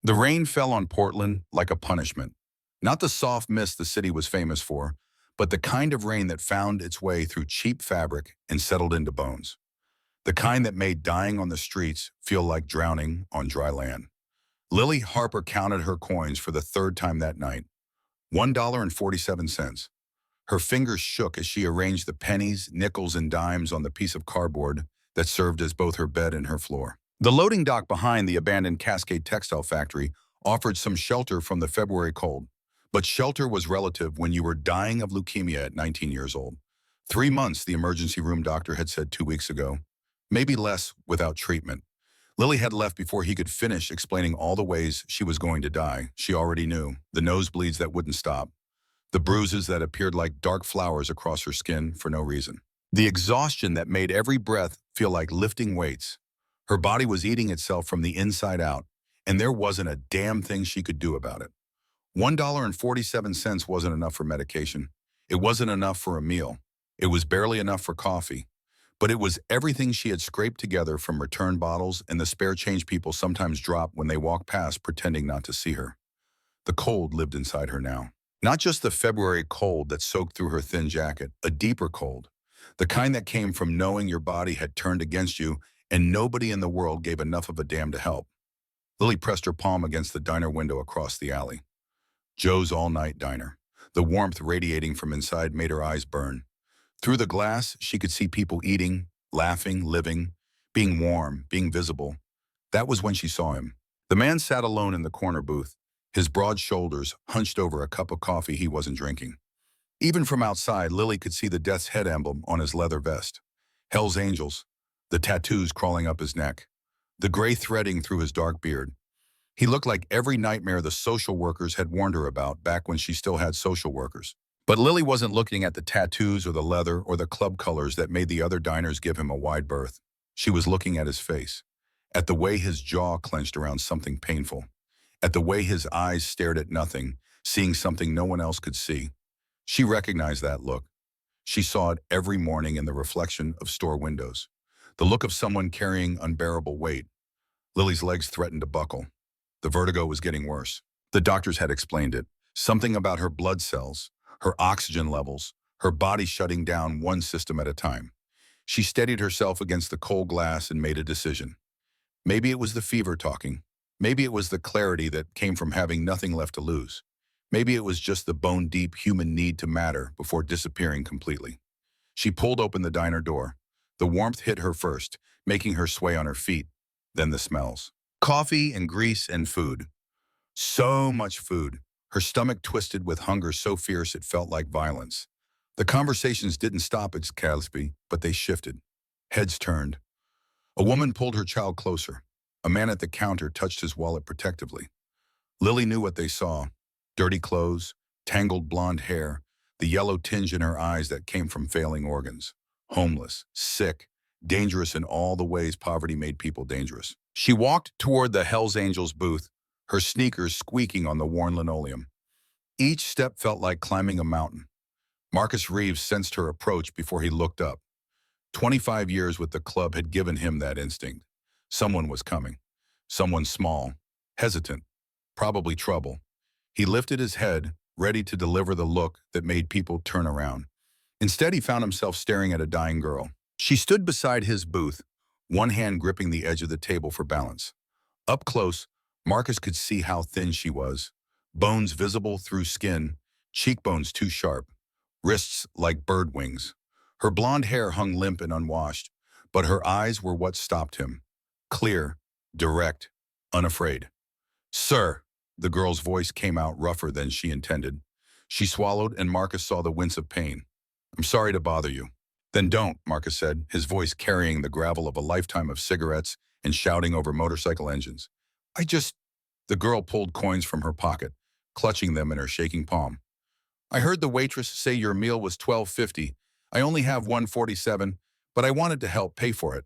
The rain fell on Portland like a punishment. Not the soft mist the city was famous for, but the kind of rain that found its way through cheap fabric and settled into bones. The kind that made dying on the streets feel like drowning on dry land. Lily Harper counted her coins for the third time that night. $1.47. Her fingers shook as she arranged the pennies, nickels, and dimes on the piece of cardboard that served as both her bed and her floor. The loading dock behind the abandoned Cascade Textile Factory offered some shelter from the February cold. But shelter was relative when you were dying of leukemia at 19 years old. 3 months, the emergency room doctor had said 2 weeks ago. Maybe less without treatment. Lily had left before he could finish explaining all the ways she was going to die. She already knew. The nosebleeds that wouldn't stop. The bruises that appeared like dark flowers across her skin for no reason. The exhaustion that made every breath feel like lifting weights. Her body was eating itself from the inside out, and there wasn't a damn thing she could do about it. $1.47 wasn't enough for medication. It wasn't enough for a meal. It was barely enough for coffee. But it was everything she had scraped together from return bottles and the spare change people sometimes drop when they walk past pretending not to see her. The cold lived inside her now. Not just the February cold that soaked through her thin jacket, a deeper cold. The kind that came from knowing your body had turned against you and nobody in the world gave enough of a damn to help. Lily pressed her palm against the diner window across the alley. Joe's all-night diner. The warmth radiating from inside made her eyes burn. Through the glass, she could see people eating, laughing, living, being warm, being visible. That was when she saw him. The man sat alone in the corner booth, his broad shoulders hunched over a cup of coffee he wasn't drinking. Even from outside, Lily could see the Death's Head emblem on his leather vest. Hell's Angels, the tattoos crawling up his neck, the gray threading through his dark beard. He looked like every nightmare the social workers had warned her about back when she still had social workers. But Lily wasn't looking at the tattoos or the leather or the club colors that made the other diners give him a wide berth. She was looking at his face, at the way his jaw clenched around something painful, at the way his eyes stared at nothing, seeing something no one else could see. She recognized that look. She saw it every morning in the reflection of store windows. The look of someone carrying unbearable weight. Lily's legs threatened to buckle. The vertigo was getting worse. The doctors had explained it. Something about her blood cells, her oxygen levels, her body shutting down one system at a time. She steadied herself against the cold glass and made a decision. Maybe it was the fever talking. Maybe it was the clarity that came from having nothing left to lose. Maybe it was just the bone-deep human need to matter before disappearing completely. She pulled open the diner door. The warmth hit her first, making her sway on her feet, then the smells. Coffee and grease and food. So much food. Her stomach twisted with hunger so fierce it felt like violence. The conversations didn't stop at Calsby, but they shifted. Heads turned. A woman pulled her child closer. A man at the counter touched his wallet protectively. Lily knew what they saw. Dirty clothes, tangled blonde hair, the yellow tinge in her eyes that came from failing organs. Homeless, sick, dangerous in all the ways poverty made people dangerous. She walked toward the Hells Angels booth, her sneakers squeaking on the worn linoleum. Each step felt like climbing a mountain. Marcus Reeves sensed her approach before he looked up. 25 years with the club had given him that instinct. Someone was coming. Someone small, hesitant, probably trouble. He lifted his head, ready to deliver the look that made people turn around. Instead, he found himself staring at a dying girl. She stood beside his booth, one hand gripping the edge of the table for balance. Up close, Marcus could see how thin she was. Bones visible through skin, cheekbones too sharp, wrists like bird wings. Her blonde hair hung limp and unwashed, but her eyes were what stopped him. Clear, direct, unafraid. "Sir," the girl's voice came out rougher than she intended. She swallowed and Marcus saw the wince of pain. "I'm sorry to bother you." "Then don't," Marcus said, his voice carrying the gravel of a lifetime of cigarettes and shouting over motorcycle engines. The girl pulled coins from her pocket, clutching them in her shaking palm. "I heard the waitress say your meal was $12.50. I only have $1.47, but I wanted to help pay for it."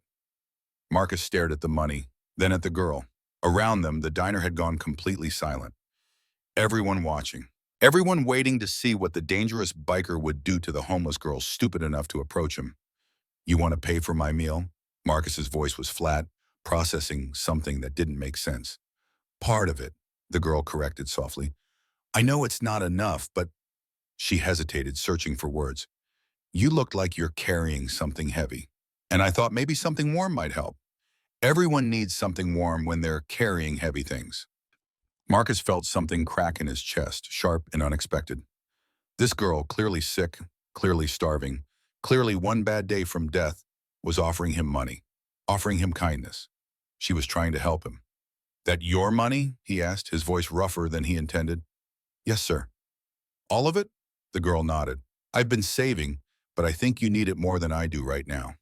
Marcus stared at the money, then at the girl. Around them, the diner had gone completely silent. Everyone watching. Everyone waiting to see what the dangerous biker would do to the homeless girl stupid enough to approach him. "You want to pay for my meal?" Marcus's voice was flat, processing something that didn't make sense. "Part of it," the girl corrected softly. I know it's not enough, but she hesitated, searching for words. You looked like you're carrying something heavy. And I thought maybe something warm might help. Everyone needs something warm when they're carrying heavy things. Marcus felt something crack in his chest, sharp and unexpected. This girl, clearly sick, clearly starving, clearly one bad day from death, was offering him money, offering him kindness. She was trying to help him. That your money? He asked, his voice rougher than he intended. Yes, sir. All of it? The girl nodded. I've been saving, but I think you need it more than I do right now.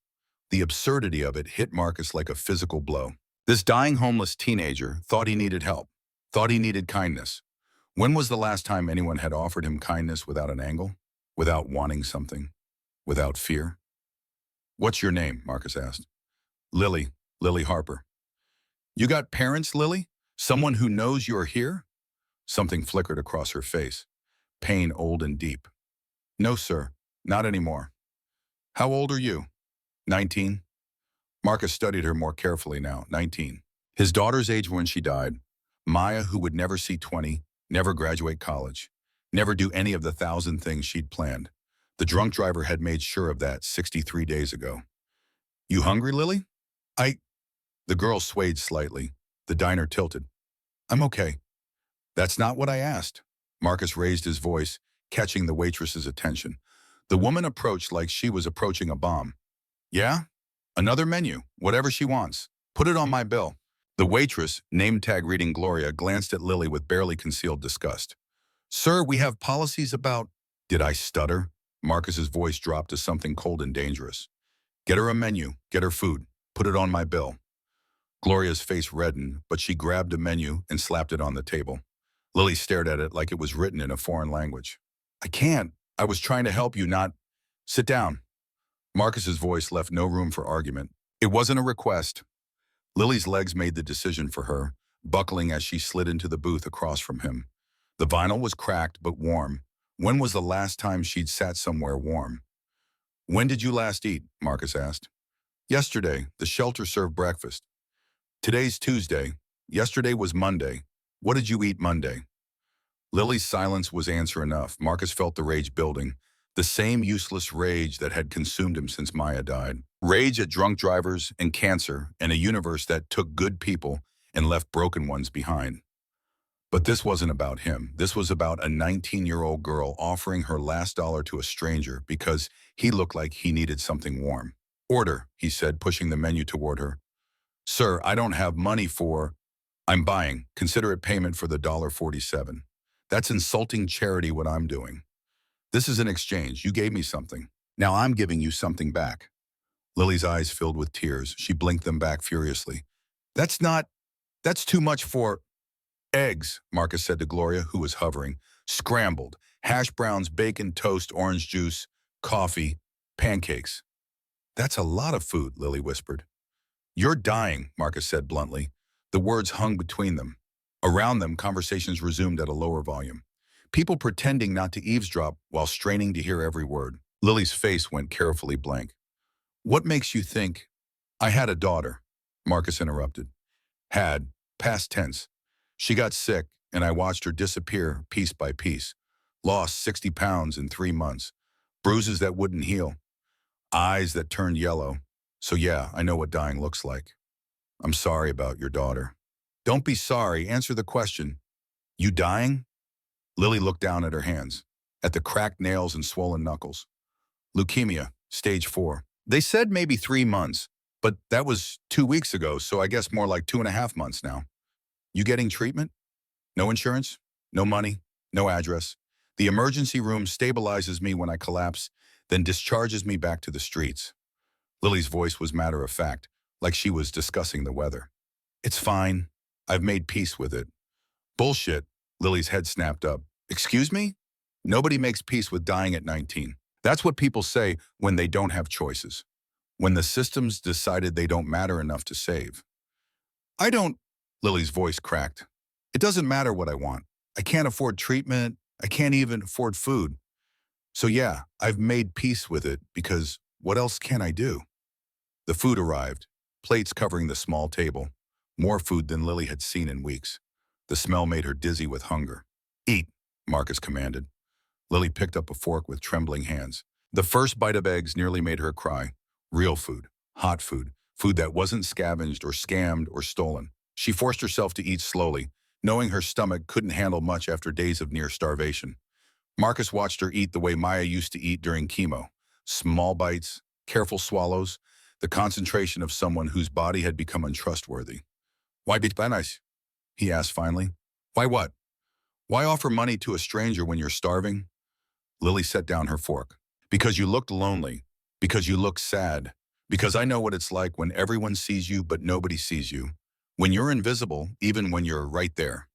The absurdity of it hit Marcus like a physical blow. This dying homeless teenager thought he needed help, thought he needed kindness. When was the last time anyone had offered him kindness without an angle, without wanting something, without fear? What's your name? Marcus asked. Lily, Lily Harper. You got parents, Lily? Someone who knows you're here? Something flickered across her face, pain old and deep. No, sir, not anymore. How old are you? 19. Marcus studied her more carefully now, 19. His daughter's age when she died. Maya, who would never see 20, never graduate college, never do any of the 1,000 things she'd planned. The drunk driver had made sure of that 63 days ago. You hungry, Lily? The girl swayed slightly. The diner tilted. I'm okay. That's not what I asked. Marcus raised his voice, catching the waitress's attention. The woman approached like she was approaching a bomb. Yeah? Another menu, whatever she wants. Put it on my bill. The waitress, name tag reading Gloria, glanced at Lily with barely concealed disgust. Sir, we have policies about... Did I stutter? Marcus's voice dropped to something cold and dangerous. Get her a menu, get her food, put it on my bill. Gloria's face reddened, but she grabbed a menu and slapped it on the table. Lily stared at it like it was written in a foreign language. I can't. I was trying to help you, not... Sit down. Marcus's voice left no room for argument. It wasn't a request. Lily's legs made the decision for her, buckling as she slid into the booth across from him. The vinyl was cracked but warm. When was the last time she'd sat somewhere warm? When did you last eat? Marcus asked. Yesterday. The shelter served breakfast. Today's Tuesday. Yesterday was Monday. What did you eat Monday? Lily's silence was answer enough. Marcus felt the rage building, the same useless rage that had consumed him since Maya died. Rage at drunk drivers and cancer and a universe that took good people and left broken ones behind. But this wasn't about him. This was about a 19-year-old girl offering her last dollar to a stranger because he looked like he needed something warm. Order, he said, pushing the menu toward her. Sir, I don't have money for... I'm buying. Consider it payment for the $1.47. That's insulting charity what I'm doing. This is an exchange. You gave me something. Now I'm giving you something back. Lily's eyes filled with tears. She blinked them back furiously. That's too much for... Eggs, Marcus said to Gloria, who was hovering. Scrambled. Hash browns, bacon, toast, orange juice, coffee, pancakes. That's a lot of food, Lily whispered. You're dying, Marcus said bluntly. The words hung between them. Around them, conversations resumed at a lower volume. People pretending not to eavesdrop while straining to hear every word. Lily's face went carefully blank. What makes you think... I had a daughter, Marcus interrupted. Had, past tense. She got sick, and I watched her disappear piece by piece. Lost 60 pounds in 3 months. Bruises that wouldn't heal. Eyes that turned yellow. So yeah, I know what dying looks like. I'm sorry about your daughter. Don't be sorry, answer the question. You dying? Lily looked down at her hands, at the cracked nails and swollen knuckles. Leukemia, stage 4. They said maybe 3 months, but that was 2 weeks ago, so I guess more like 2.5 months now. You getting treatment? No insurance? No money? No address? The emergency room stabilizes me when I collapse, then discharges me back to the streets. Lily's voice was matter of fact, like she was discussing the weather. It's fine. I've made peace with it. Bullshit, Lily's head snapped up. Excuse me? Nobody makes peace with dying at 19. That's what people say when they don't have choices. When the systems decided they don't matter enough to save. Lily's voice cracked. It doesn't matter what I want. I can't afford treatment. I can't even afford food. So yeah, I've made peace with it because what else can I do? The food arrived, plates covering the small table. More food than Lily had seen in weeks. The smell made her dizzy with hunger. Eat, Marcus commanded. Lily picked up a fork with trembling hands. The first bite of eggs nearly made her cry. Real food, hot food, food that wasn't scavenged or scammed or stolen. She forced herself to eat slowly, knowing her stomach couldn't handle much after days of near starvation. Marcus watched her eat the way Maya used to eat during chemo. Small bites, careful swallows, the concentration of someone whose body had become untrustworthy. Why be nice? He asked finally. Why what? Why offer money to a stranger when you're starving? Lily set down her fork. Because you looked lonely. Because you looked sad. Because I know what it's like when everyone sees you but nobody sees you. When you're invisible, even when you're right there.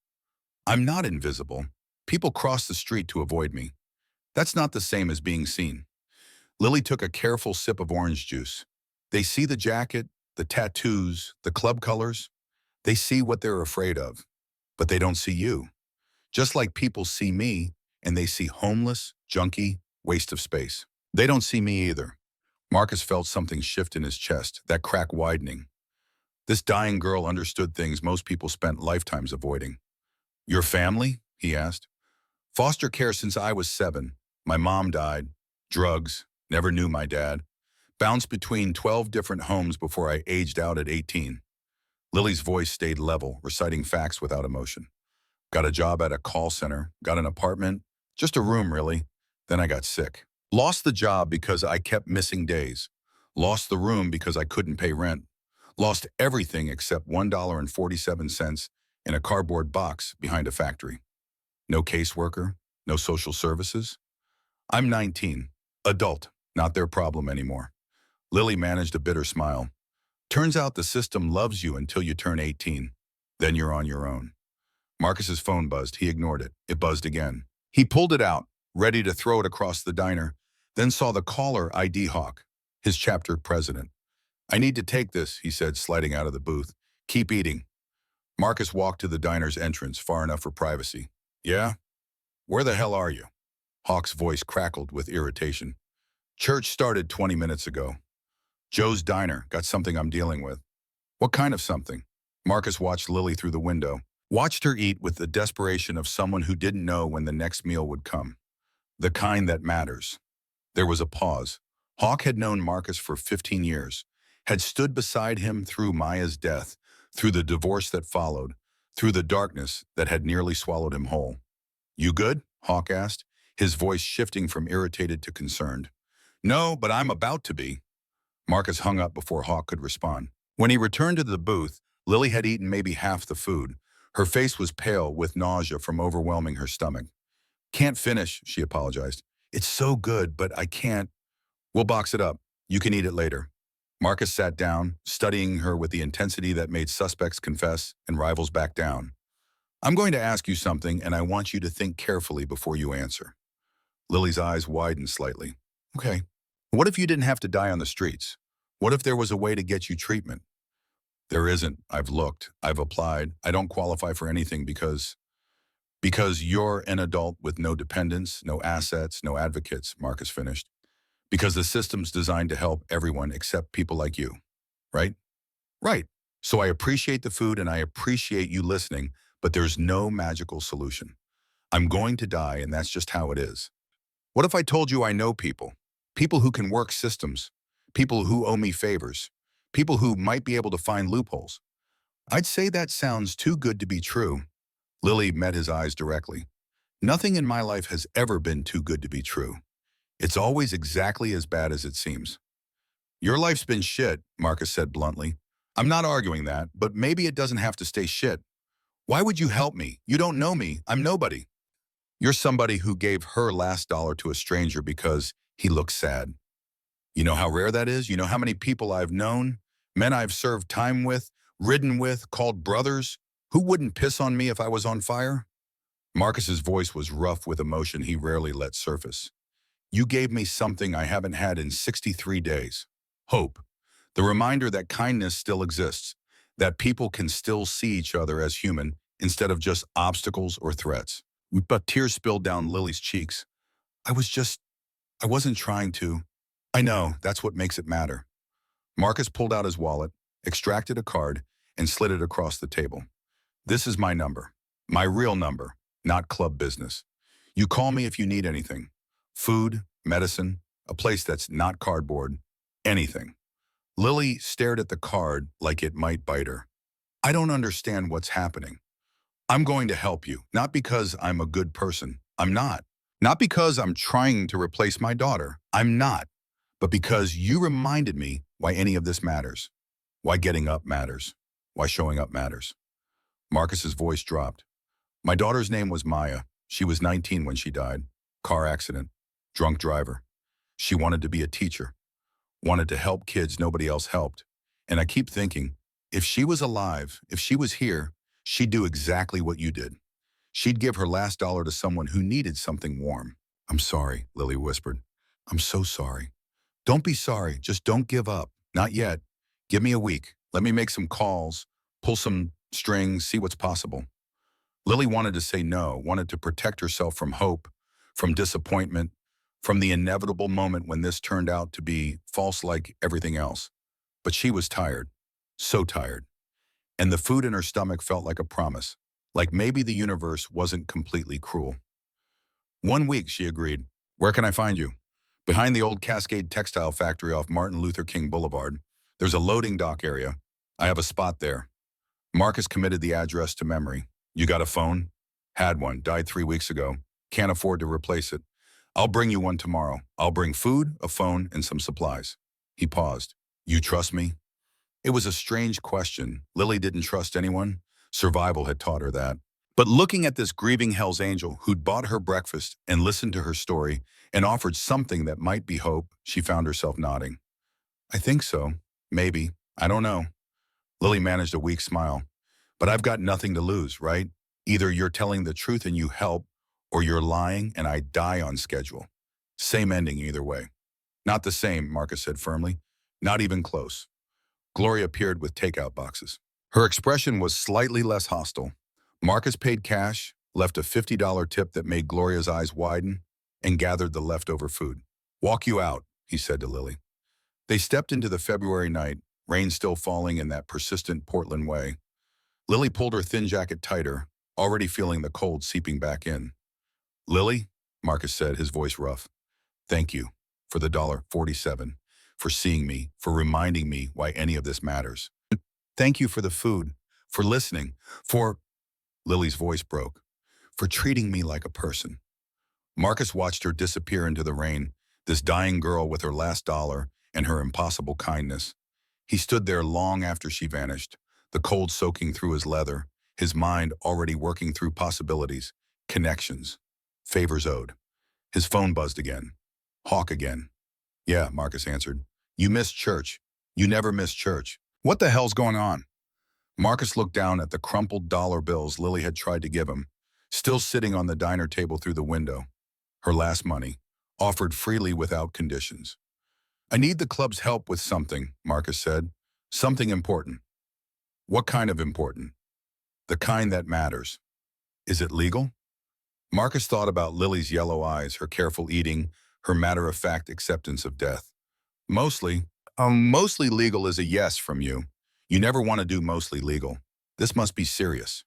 I'm not invisible. People cross the street to avoid me. That's not the same as being seen. Lily took a careful sip of orange juice. They see the jacket, the tattoos, the club colors. They see what they're afraid of. But they don't see you. Just like people see me, and they see homeless, junkie, waste of space. They don't see me either. Marcus felt something shift in his chest, that crack widening. This dying girl understood things most people spent lifetimes avoiding. Your family? He asked. Foster care since I was 7. My mom died. Drugs. Never knew my dad. Bounced between 12 different homes before I aged out at 18. Lily's voice stayed level, reciting facts without emotion. Got a job at a call center, got an apartment, just a room really. Then I got sick. Lost the job because I kept missing days. Lost the room because I couldn't pay rent. Lost everything except $1.47 in a cardboard box behind a factory. No caseworker, no social services. I'm 19, adult, not their problem anymore. Lily managed a bitter smile. Turns out the system loves you until you turn 18. Then you're on your own. Marcus's phone buzzed. He ignored it. It buzzed again. He pulled it out, ready to throw it across the diner, then saw the caller ID Hawk, his chapter president. I need to take this, he said, sliding out of the booth. Keep eating. Marcus walked to the diner's entrance, far enough for privacy. Yeah? Where the hell are you? Hawk's voice crackled with irritation. Church started 20 minutes ago. Joe's Diner, got something I'm dealing with. What kind of something? Marcus watched Lily through the window, watched her eat with the desperation of someone who didn't know when the next meal would come. The kind that matters. There was a pause. Hawk had known Marcus for 15 years, had stood beside him through Maya's death, through the divorce that followed, through the darkness that had nearly swallowed him whole. You good? Hawk asked, his voice shifting from irritated to concerned. No, but I'm about to be. Marcus hung up before Hawk could respond. When he returned to the booth, Lily had eaten maybe half the food. Her face was pale with nausea from overwhelming her stomach. Can't finish, she apologized. It's so good, but I can't. We'll box it up. You can eat it later. Marcus sat down, studying her with the intensity that made suspects confess and rivals back down. I'm going to ask you something, and I want you to think carefully before you answer. Lily's eyes widened slightly. Okay. What if you didn't have to die on the streets? What if there was a way to get you treatment? There isn't. I've looked. I've applied. I don't qualify for anything because you're an adult with no dependents, no assets, no advocates, Marcus finished. Because the system's designed to help everyone except people like you, right? Right. So I appreciate the food and I appreciate you listening, but there's no magical solution. I'm going to die and that's just how it is. What if I told you I know people? People who can work systems, people who owe me favors, people who might be able to find loopholes. I'd say that sounds too good to be true. Lily met his eyes directly. Nothing in my life has ever been too good to be true. It's always exactly as bad as it seems. Your life's been shit, Marcus said bluntly. I'm not arguing that, but maybe it doesn't have to stay shit. Why would you help me? You don't know me. I'm nobody. You're somebody who gave her last dollar to a stranger because he looks sad. You know how rare that is? You know how many people I've known, men I've served time with, ridden with, called brothers, who wouldn't piss on me if I was on fire? Marcus's voice was rough with emotion he rarely let surface. You gave me something I haven't had in 63 days. Hope. The reminder that kindness still exists, that people can still see each other as human instead of just obstacles or threats. But tears spilled down Lily's cheeks. I wasn't trying to. I know, that's what makes it matter. Marcus pulled out his wallet, extracted a card, and slid it across the table. This is my number. My real number, not club business. You call me if you need anything. Food, medicine, a place that's not cardboard, anything. Lily stared at the card like it might bite her. I don't understand what's happening. I'm going to help you, not because I'm a good person. I'm not. Not because I'm trying to replace my daughter. I'm not. But because you reminded me why any of this matters. Why getting up matters. Why showing up matters. Marcus's voice dropped. My daughter's name was Maya. She was 19 when she died. Car accident. Drunk driver. She wanted to be a teacher. Wanted to help kids nobody else helped. And I keep thinking, if she was alive, if she was here, she'd do exactly what you did. She'd give her last dollar to someone who needed something warm. I'm sorry, Lily whispered. I'm so sorry. Don't be sorry. Just don't give up. Not yet. Give me a week. Let me make some calls, pull some strings, see what's possible. Lily wanted to say no, wanted to protect herself from hope, from disappointment, from the inevitable moment when this turned out to be false like everything else. But she was tired. So tired. And the food in her stomach felt like a promise, like maybe the universe wasn't completely cruel. 1 week, she agreed. Where can I find you? Behind the old Cascade Textile Factory off Martin Luther King Boulevard. There's a loading dock area. I have a spot there. Marcus committed the address to memory. You got a phone? Had one. Died 3 weeks ago. Can't afford to replace it. I'll bring you one tomorrow. I'll bring food, a phone, and some supplies. He paused. You trust me? It was a strange question. Lily didn't trust anyone. Survival had taught her that. But looking at this grieving Hell's Angel who'd bought her breakfast and listened to her story and offered something that might be hope, she found herself nodding. I think so. Maybe. I don't know. Lily managed a weak smile. But I've got nothing to lose, right? Either you're telling the truth and you help, or you're lying and I die on schedule. Same ending either way. Not the same, Marcus said firmly. Not even close. Gloria appeared with takeout boxes. Her expression was slightly less hostile. Marcus paid cash, left a $50 tip that made Gloria's eyes widen, and gathered the leftover food. Walk you out, he said to Lily. They stepped into the February night, rain still falling in that persistent Portland way. Lily pulled her thin jacket tighter, already feeling the cold seeping back in. Lily, Marcus said, his voice rough. Thank you for the $1.47, for seeing me, for reminding me why any of this matters. Thank you for the food, for listening, for... Lily's voice broke. For treating me like a person. Marcus watched her disappear into the rain, this dying girl with her last dollar and her impossible kindness. He stood there long after she vanished, the cold soaking through his leather, his mind already working through possibilities, connections, favors owed. His phone buzzed again. Hawk again. Yeah, Marcus answered. You missed church. You never miss church. What the hell's going on? Marcus looked down at the crumpled dollar bills Lily had tried to give him, still sitting on the diner table through the window. Her last money, offered freely without conditions. I need the club's help with something, Marcus said. Something important. What kind of important? The kind that matters. Is it legal? Marcus thought about Lily's yellow eyes, her careful eating, her matter-of-fact acceptance of death. Mostly legal is a yes from you. You never want to do mostly legal. This must be serious.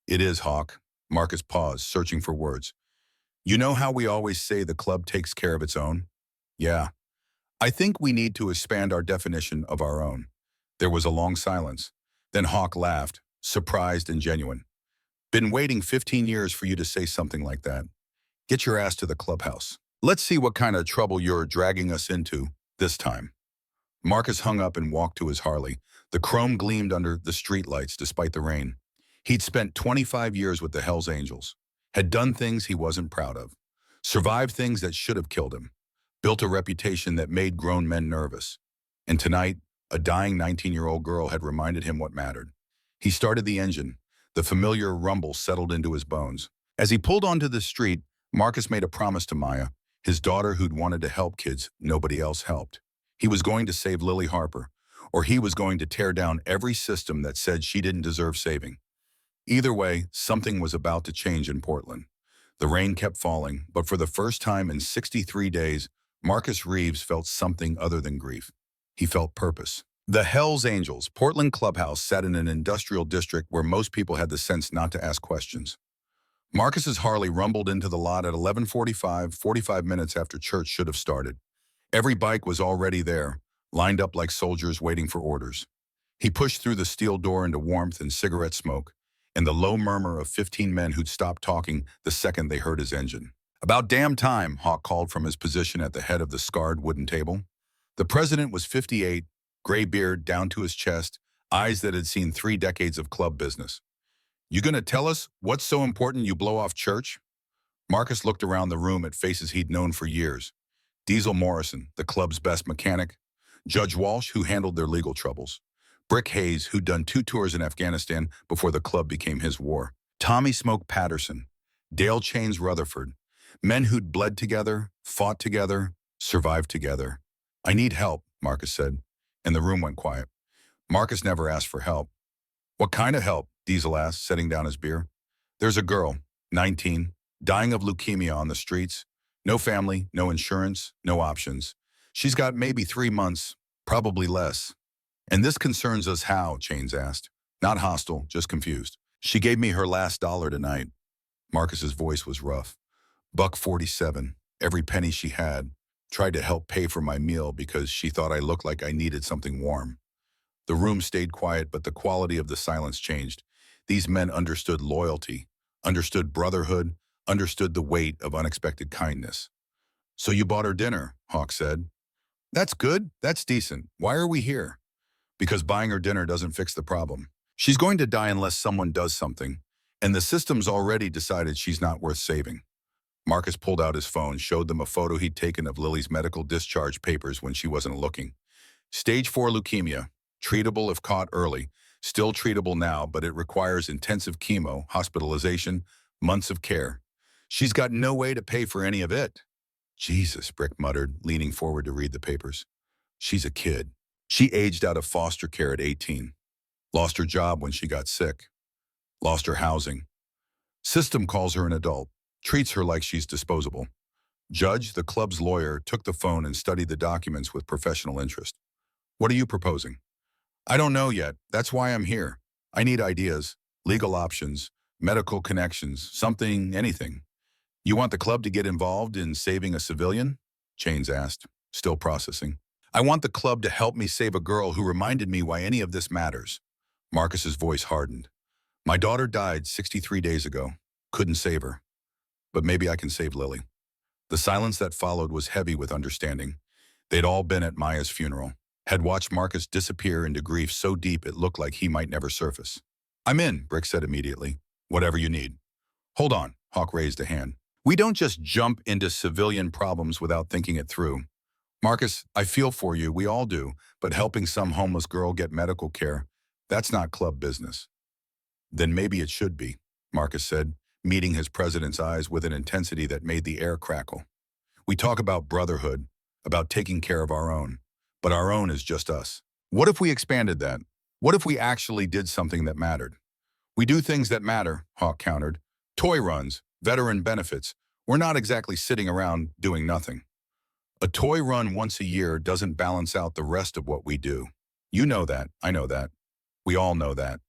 It is, Hawk. Marcus paused, searching for words. You know how we always say the club takes care of its own? Yeah. I think we need to expand our definition of our own. There was a long silence. Then Hawk laughed, surprised and genuine. Been waiting 15 years for you to say something like that. Get your ass to the clubhouse. Let's see what kind of trouble you're dragging us into this time. Marcus hung up and walked to his Harley. The chrome gleamed under the streetlights despite the rain. He'd spent 25 years with the Hells Angels, had done things he wasn't proud of, survived things that should have killed him, built a reputation that made grown men nervous. And tonight, a dying 19-year-old girl had reminded him what mattered. He started the engine. The familiar rumble settled into his bones. As he pulled onto the street, Marcus made a promise to Maya, his daughter who'd wanted to help kids nobody else helped. He was going to save Lily Harper, or he was going to tear down every system that said she didn't deserve saving. Either way, something was about to change in Portland. The rain kept falling, but for the first time in 63 days, Marcus Reeves felt something other than grief. He felt purpose. The Hells Angels, Portland clubhouse, sat in an industrial district where most people had the sense not to ask questions. Marcus's Harley rumbled into the lot at 11:45, 45 minutes after church should have started. Every bike was already there, lined up like soldiers waiting for orders. He pushed through the steel door into warmth and cigarette smoke, and the low murmur of 15 men who'd stopped talking the second they heard his engine. "About damn time," Hawk called from his position at the head of the scarred wooden table. The president was 58, gray beard down to his chest, eyes that had seen 3 decades of club business. "You gonna tell us what's so important you blow off church?" Marcus looked around the room at faces he'd known for years. Diesel Morrison, the club's best mechanic. Judge Walsh, who handled their legal troubles. Brick Hayes, who'd done 2 tours in Afghanistan before the club became his war. Tommy Smoke Patterson. Dale Chains Rutherford. Men who'd bled together, fought together, survived together. "I need help," Marcus said, and the room went quiet. Marcus never asked for help. "What kind of help?" Diesel asked, setting down his beer. "There's a girl, 19, dying of leukemia on the streets. No family, no insurance, no options. She's got maybe 3 months, probably less." "And this concerns us how?" Chains asked. Not hostile, just confused. "She gave me her last dollar tonight." Marcus's voice was rough. "$1.47, every penny she had. Tried to help pay for my meal because she thought I looked like I needed something warm." The room stayed quiet, but the quality of the silence changed. These men understood loyalty, understood brotherhood, understood the weight of unexpected kindness. "So you bought her dinner," Hawk said. "That's good, that's decent. Why are we here?" "Because buying her dinner doesn't fix the problem. She's going to die unless someone does something, and the system's already decided she's not worth saving." Marcus pulled out his phone, showed them a photo he'd taken of Lily's medical discharge papers when she wasn't looking. "Stage 4 leukemia, treatable if caught early, still treatable now, but it requires intensive chemo, hospitalization, months of care. She's got no way to pay for any of it." "Jesus," Brick muttered, leaning forward to read the papers. "She's a kid. She aged out of foster care at 18. Lost her job when she got sick. Lost her housing. System calls her an adult, treats her like she's disposable." Judge, the club's lawyer, took the phone and studied the documents with professional interest. "What are you proposing?" "I don't know yet. That's why I'm here. I need ideas, legal options, medical connections, something, anything." "You want the club to get involved in saving a civilian?" Chains asked, still processing. "I want the club to help me save a girl who reminded me why any of this matters." Marcus's voice hardened. "My daughter died 63 days ago. Couldn't save her. But maybe I can save Lily." The silence that followed was heavy with understanding. They'd all been at Maya's funeral, had watched Marcus disappear into grief so deep it looked like he might never surface. "I'm in," Brick said immediately. "Whatever you need." "Hold on," Hawk raised a hand. "We don't just jump into civilian problems without thinking it through. Marcus, I feel for you, we all do, but helping some homeless girl get medical care, that's not club business." "Then maybe it should be," Marcus said, meeting his president's eyes with an intensity that made the air crackle. "We talk about brotherhood, about taking care of our own, but our own is just us. What if we expanded that? What if we actually did something that mattered?" "We do things that matter," Hawk countered. "Toy runs, veteran benefits. We're not exactly sitting around doing nothing." "A toy run once a year doesn't balance out the rest of what we do. You know that, I know that. We all know that."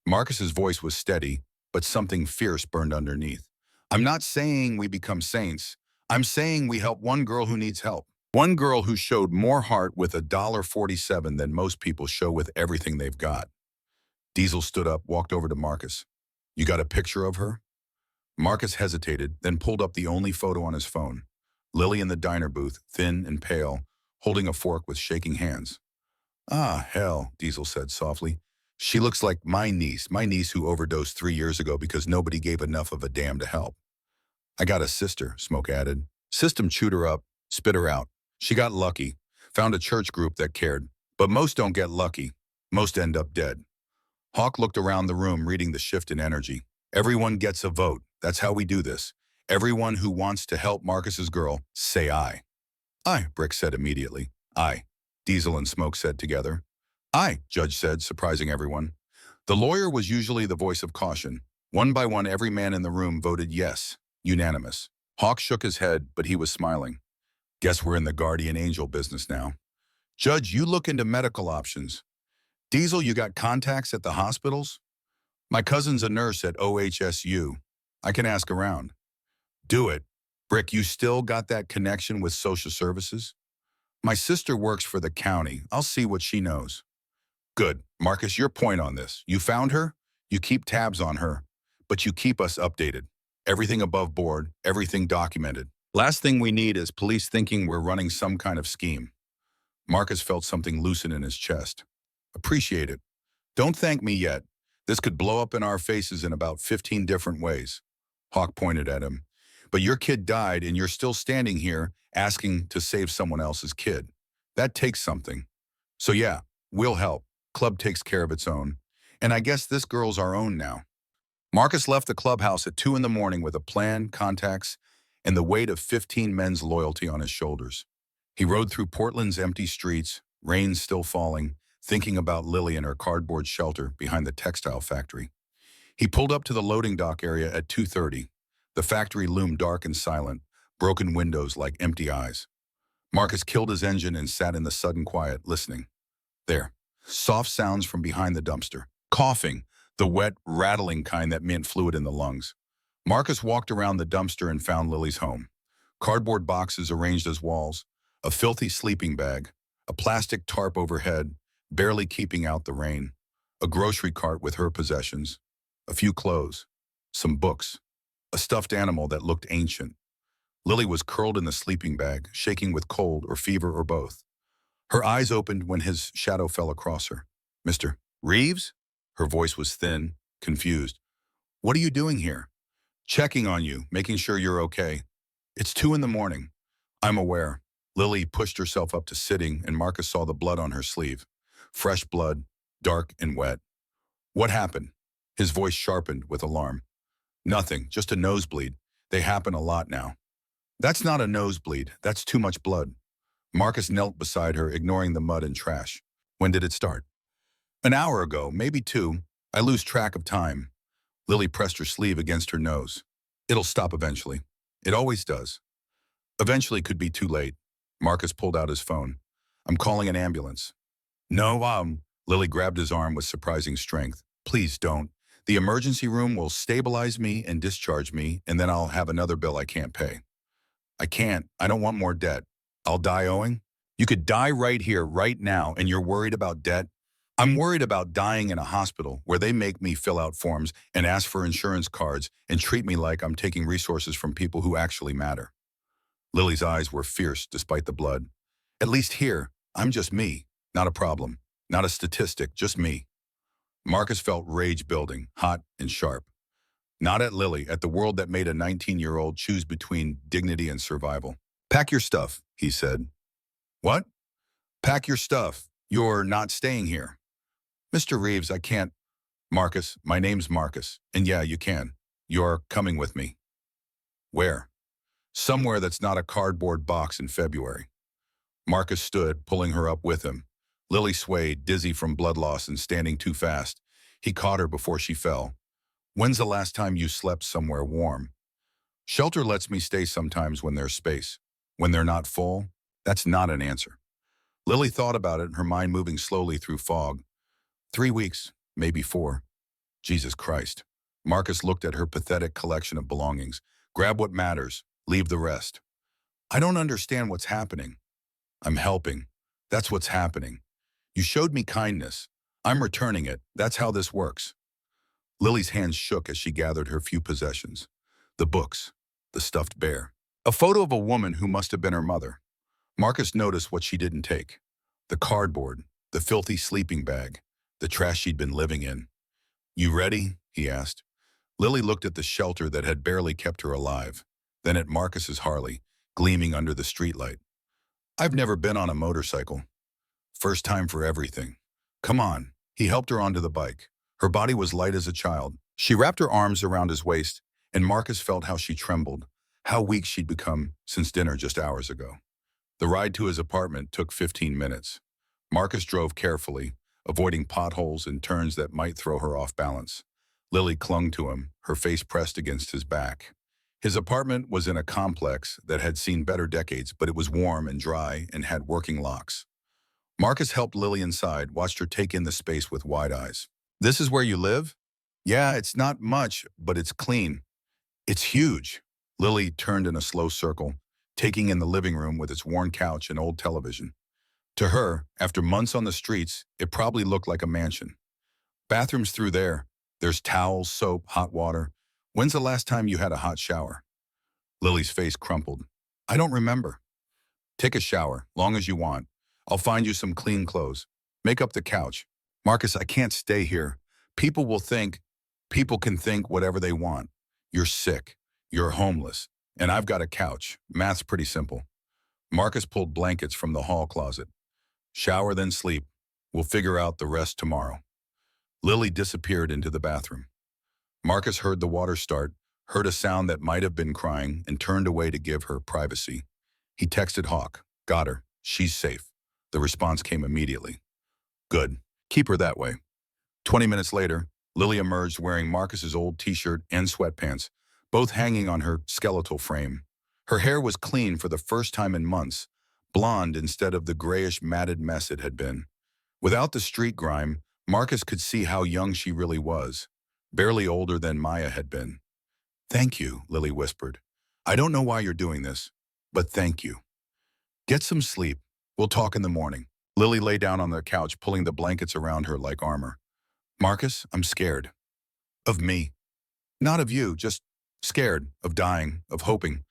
Marcus's voice was steady, but something fierce burned underneath. "I'm not saying we become saints. I'm saying we help one girl who needs help. One girl who showed more heart with $1.47 than most people show with everything they've got." Diesel stood up, walked over to Marcus. "You got a picture of her?" Marcus hesitated, then pulled up the only photo on his phone. Lily in the diner booth, thin and pale, holding a fork with shaking hands. "Ah, hell," Diesel said softly. "She looks like my niece who overdosed 3 years ago because nobody gave enough of a damn to help." "I got a sister," Smoke added. "System chewed her up, spit her out. She got lucky, found a church group that cared. But most don't get lucky. Most end up dead." Hawk looked around the room, reading the shift in energy. "Everyone gets a vote. That's how we do this. Everyone who wants to help Marcus's girl, say aye." "Aye," Brick said immediately. "Aye," Diesel and Smoke said together. "Aye," Judge said, surprising everyone. The lawyer was usually the voice of caution. One by one, every man in the room voted yes, unanimous. Hawk shook his head, but he was smiling. "Guess we're in the guardian angel business now." Judge, you look into medical options. Diesel, you got contacts at the hospitals? My cousin's a nurse at OHSU. I can ask around. Do it. Brick, you still got that connection with social services? My sister works for the county. I'll see what she knows. Good. Marcus, your point on this. You found her, you keep tabs on her, but you keep us updated. Everything above board, everything documented. Last thing we need is police thinking we're running some kind of scheme. Marcus felt something loosen in his chest. Appreciate it. Don't thank me yet. This could blow up in our faces in about 15 different ways. Hawk pointed at him. But your kid died and you're still standing here asking to save someone else's kid. That takes something. So yeah, we'll help. Club takes care of its own. And I guess this girl's our own now. Marcus left the clubhouse at 2 in the morning with a plan, contacts, and the weight of 15 men's loyalty on his shoulders. He rode through Portland's empty streets, rain still falling, thinking about Lily and her cardboard shelter behind the textile factory. He pulled up to the loading dock area at 2:30. The factory loomed dark and silent, broken windows like empty eyes. Marcus killed his engine and sat in the sudden quiet, listening. There, soft sounds from behind the dumpster. Coughing, the wet, rattling kind that meant fluid in the lungs. Marcus walked around the dumpster and found Lily's home. Cardboard boxes arranged as walls, a filthy sleeping bag, a plastic tarp overhead, barely keeping out the rain, a grocery cart with her possessions, a few clothes, some books, a stuffed animal that looked ancient. Lily was curled in the sleeping bag, shaking with cold or fever or both. Her eyes opened when his shadow fell across her. Mr. Reeves? Her voice was thin, confused. What are you doing here? Checking on you, making sure you're okay. It's 2 in the morning. I'm aware. Lily pushed herself up to sitting and Marcus saw the blood on her sleeve. Fresh blood, dark and wet. What happened? His voice sharpened with alarm. Nothing, just a nosebleed. They happen a lot now. That's not a nosebleed, that's too much blood. Marcus knelt beside her, ignoring the mud and trash. When did it start? An hour ago, maybe 2. I lose track of time. Lily pressed her sleeve against her nose. It'll stop eventually. It always does. Eventually could be too late. Marcus pulled out his phone. I'm calling an ambulance. No, Lily grabbed his arm with surprising strength. Please don't. The emergency room will stabilize me and discharge me, and then I'll have another bill I can't pay. I can't. I don't want more debt. I'll die owing? You could die right here, right now, and you're worried about debt? I'm worried about dying in a hospital where they make me fill out forms and ask for insurance cards and treat me like I'm taking resources from people who actually matter. Lily's eyes were fierce despite the blood. At least here, I'm just me, not a problem, not a statistic, just me. Marcus felt rage building, hot and sharp. Not at Lily, at the world that made a 19-year-old choose between dignity and survival. Pack your stuff, he said. What? Pack your stuff. You're not staying here. Mr. Reeves, I can't. Marcus, my name's Marcus, and yeah, you can. You're coming with me. Where? Somewhere that's not a cardboard box in February. Marcus stood, pulling her up with him. Lily swayed, dizzy from blood loss and standing too fast. He caught her before she fell. When's the last time you slept somewhere warm? Shelter lets me stay sometimes when there's space. When they're not full, that's not an answer. Lily thought about it, her mind moving slowly through fog. 3 weeks, maybe 4. Jesus Christ. Marcus looked at her pathetic collection of belongings. Grab what matters, leave the rest. I don't understand what's happening. I'm helping. That's what's happening. You showed me kindness. I'm returning it. That's how this works. Lily's hands shook as she gathered her few possessions. The books, the stuffed bear, a photo of a woman who must have been her mother. Marcus noticed what she didn't take. The cardboard, the filthy sleeping bag, the trash she'd been living in. You ready? He asked. Lily looked at the shelter that had barely kept her alive, then at Marcus's Harley, gleaming under the streetlight. I've never been on a motorcycle. First time for everything. Come on. He helped her onto the bike. Her body was light as a child. She wrapped her arms around his waist, and Marcus felt how she trembled, how weak she'd become since dinner just hours ago. The ride to his apartment took 15 minutes. Marcus drove carefully, avoiding potholes and turns that might throw her off balance. Lily clung to him, her face pressed against his back. His apartment was in a complex that had seen better decades, but it was warm and dry and had working locks. Marcus helped Lily inside, watched her take in the space with wide eyes. This is where you live? Yeah, it's not much, but it's clean. It's huge. Lily turned in a slow circle, taking in the living room with its worn couch and old television. To her, after months on the streets, it probably looked like a mansion. Bathrooms through there. There's towels, soap, hot water. When's the last time you had a hot shower? Lily's face crumpled. I don't remember. Take a shower, long as you want. I'll find you some clean clothes. Make up the couch. Marcus, I can't stay here. People will think, people can think whatever they want. You're sick. You're homeless. And I've got a couch. Math's pretty simple. Marcus pulled blankets from the hall closet. Shower, then sleep. We'll figure out the rest tomorrow. Lily disappeared into the bathroom. Marcus heard the water start, heard a sound that might have been crying, and turned away to give her privacy. He texted Hawk. Got her. She's safe. The response came immediately. Good. Keep her that way. 20 minutes later, Lily emerged wearing Marcus's old t-shirt and sweatpants, both hanging on her skeletal frame. Her hair was clean for the first time in months, blonde instead of the grayish matted mess it had been. Without the street grime, Marcus could see how young she really was, barely older than Maya had been. Thank you, Lily whispered. I don't know why you're doing this, but thank you. Get some sleep. We'll talk in the morning. Lily lay down on the couch, pulling the blankets around her like armor. Marcus, I'm scared. Of me. Not of you, just scared, of dying, of hoping.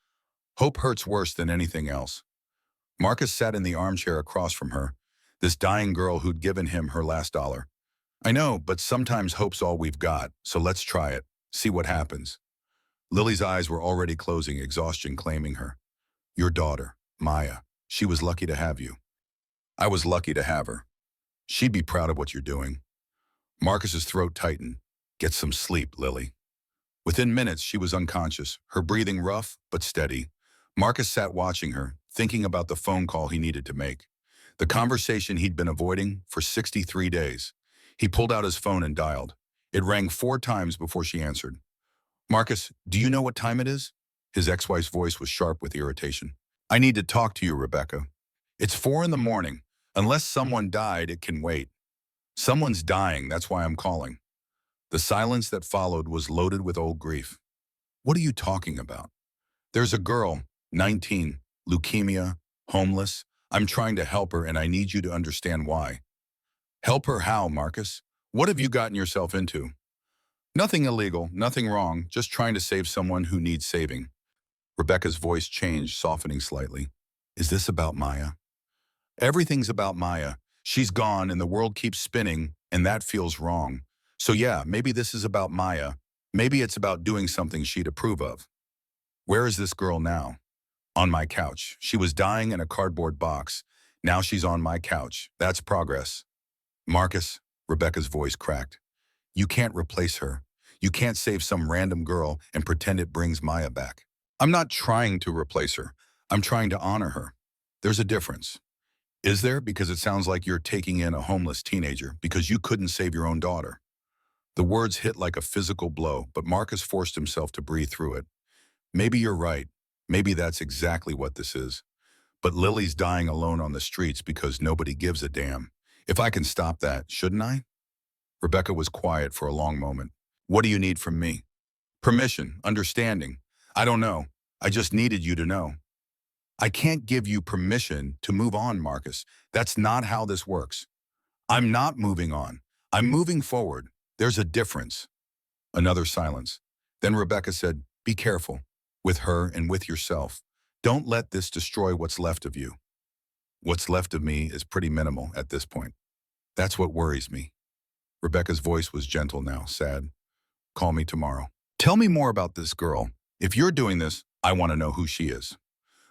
Hope hurts worse than anything else. Marcus sat in the armchair across from her, this dying girl who'd given him her last dollar. I know, but sometimes hope's all we've got, so let's try it, see what happens. Lily's eyes were already closing, exhaustion claiming her. Your daughter, Maya, she was lucky to have you. I was lucky to have her. She'd be proud of what you're doing. Marcus's throat tightened. Get some sleep, Lily. Within minutes, she was unconscious, her breathing rough but steady. Marcus sat watching her, thinking about the phone call he needed to make. The conversation he'd been avoiding for 63 days. He pulled out his phone and dialed. It rang 4 times before she answered. Marcus, do you know what time it is? His ex-wife's voice was sharp with irritation. I need to talk to you, Rebecca. It's 4 in the morning. Unless someone died, it can wait. Someone's dying, that's why I'm calling. The silence that followed was loaded with old grief. What are you talking about? There's a girl, 19, leukemia, homeless. I'm trying to help her and I need you to understand why. Help her how, Marcus? What have you gotten yourself into? Nothing illegal, nothing wrong, just trying to save someone who needs saving. Rebecca's voice changed, softening slightly. Is this about Maya? Everything's about Maya. She's gone and the world keeps spinning, and that feels wrong. So yeah, maybe this is about Maya. Maybe it's about doing something she'd approve of. Where is this girl now? On my couch. She was dying in a cardboard box. Now she's on my couch. That's progress. Marcus, Rebecca's voice cracked. You can't replace her. You can't save some random girl and pretend it brings Maya back. I'm not trying to replace her. I'm trying to honor her. There's a difference. Is there? Because it sounds like you're taking in a homeless teenager because you couldn't save your own daughter. The words hit like a physical blow, but Marcus forced himself to breathe through it. Maybe you're right. Maybe that's exactly what this is. But Lily's dying alone on the streets because nobody gives a damn. If I can stop that, shouldn't I? Rebecca was quiet for a long moment. What do you need from me? Permission, understanding. I don't know. I just needed you to know. I can't give you permission to move on, Marcus. That's not how this works. I'm not moving on. I'm moving forward. There's a difference. Another silence. Then Rebecca said, be careful. With her and with yourself. Don't let this destroy what's left of you. What's left of me is pretty minimal at this point. That's what worries me. Rebecca's voice was gentle now, sad. Call me tomorrow. Tell me more about this girl. If you're doing this, I want to know who she is.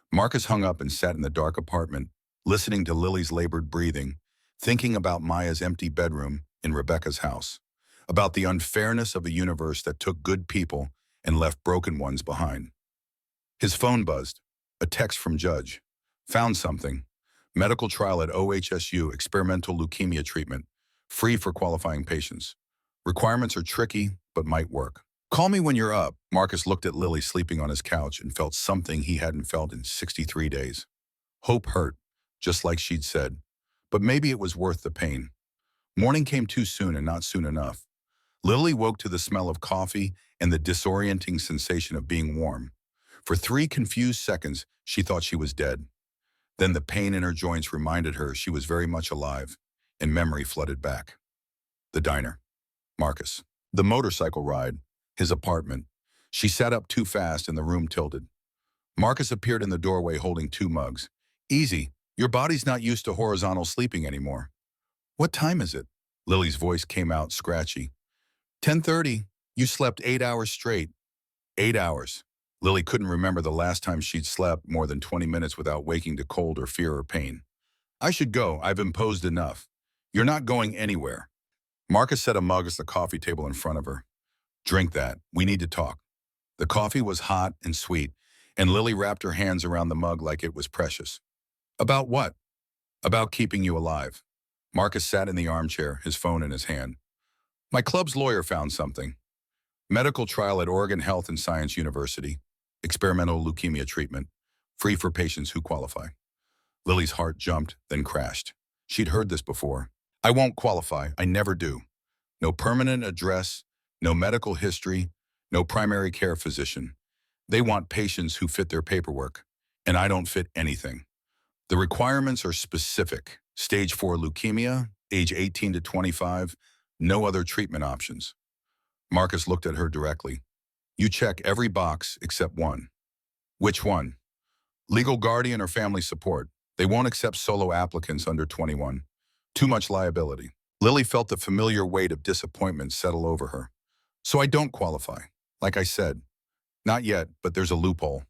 Marcus hung up and sat in the dark apartment, listening to Lily's labored breathing, thinking about Maya's empty bedroom in Rebecca's house, about the unfairness of a universe that took good people and left broken ones behind. His phone buzzed. A text from Judge. Found something. Medical trial at OHSU, experimental leukemia treatment. Free for qualifying patients. Requirements are tricky, but might work. Call me when you're up. Marcus looked at Lily sleeping on his couch and felt something he hadn't felt in 63 days. Hope hurt, just like she'd said. but maybe it was worth the pain. Morning came too soon and not soon enough. Lily woke to the smell of coffee and the disorienting sensation of being warm. For 3 confused seconds, she thought she was dead. Then the pain in her joints reminded her she was very much alive, and memory flooded back. The diner. Marcus. The motorcycle ride. His apartment. She sat up too fast and the room tilted. Marcus appeared in the doorway holding 2 mugs. Easy. Your body's not used to horizontal sleeping anymore. What time is it? Lily's voice came out scratchy. 10:30. You slept 8 hours straight. 8 hours. Lily couldn't remember the last time she'd slept more than 20 minutes without waking to cold or fear or pain. I should go. I've imposed enough. You're not going anywhere. Marcus set a mug at the coffee table in front of her. Drink that. We need to talk. The coffee was hot and sweet, and Lily wrapped her hands around the mug like it was precious. About what? About keeping you alive. Marcus sat in the armchair, his phone in his hand. My club's lawyer found something. Medical trial at Oregon Health and Science University. Experimental leukemia treatment. Free for patients who qualify. Lily's heart jumped, then crashed. She'd heard this before. I won't qualify. I never do. No permanent address, no medical history, no primary care physician. They want patients who fit their paperwork, and I don't fit anything. The requirements are specific. Stage 4 leukemia, age 18 to 25, no other treatment options. Marcus looked at her directly. You check every box except one. Which one? Legal guardian or family support. They won't accept solo applicants under 21. Too much liability. Lily felt the familiar weight of disappointment settle over her. So I don't qualify. Like I said, not yet, but there's a loophole.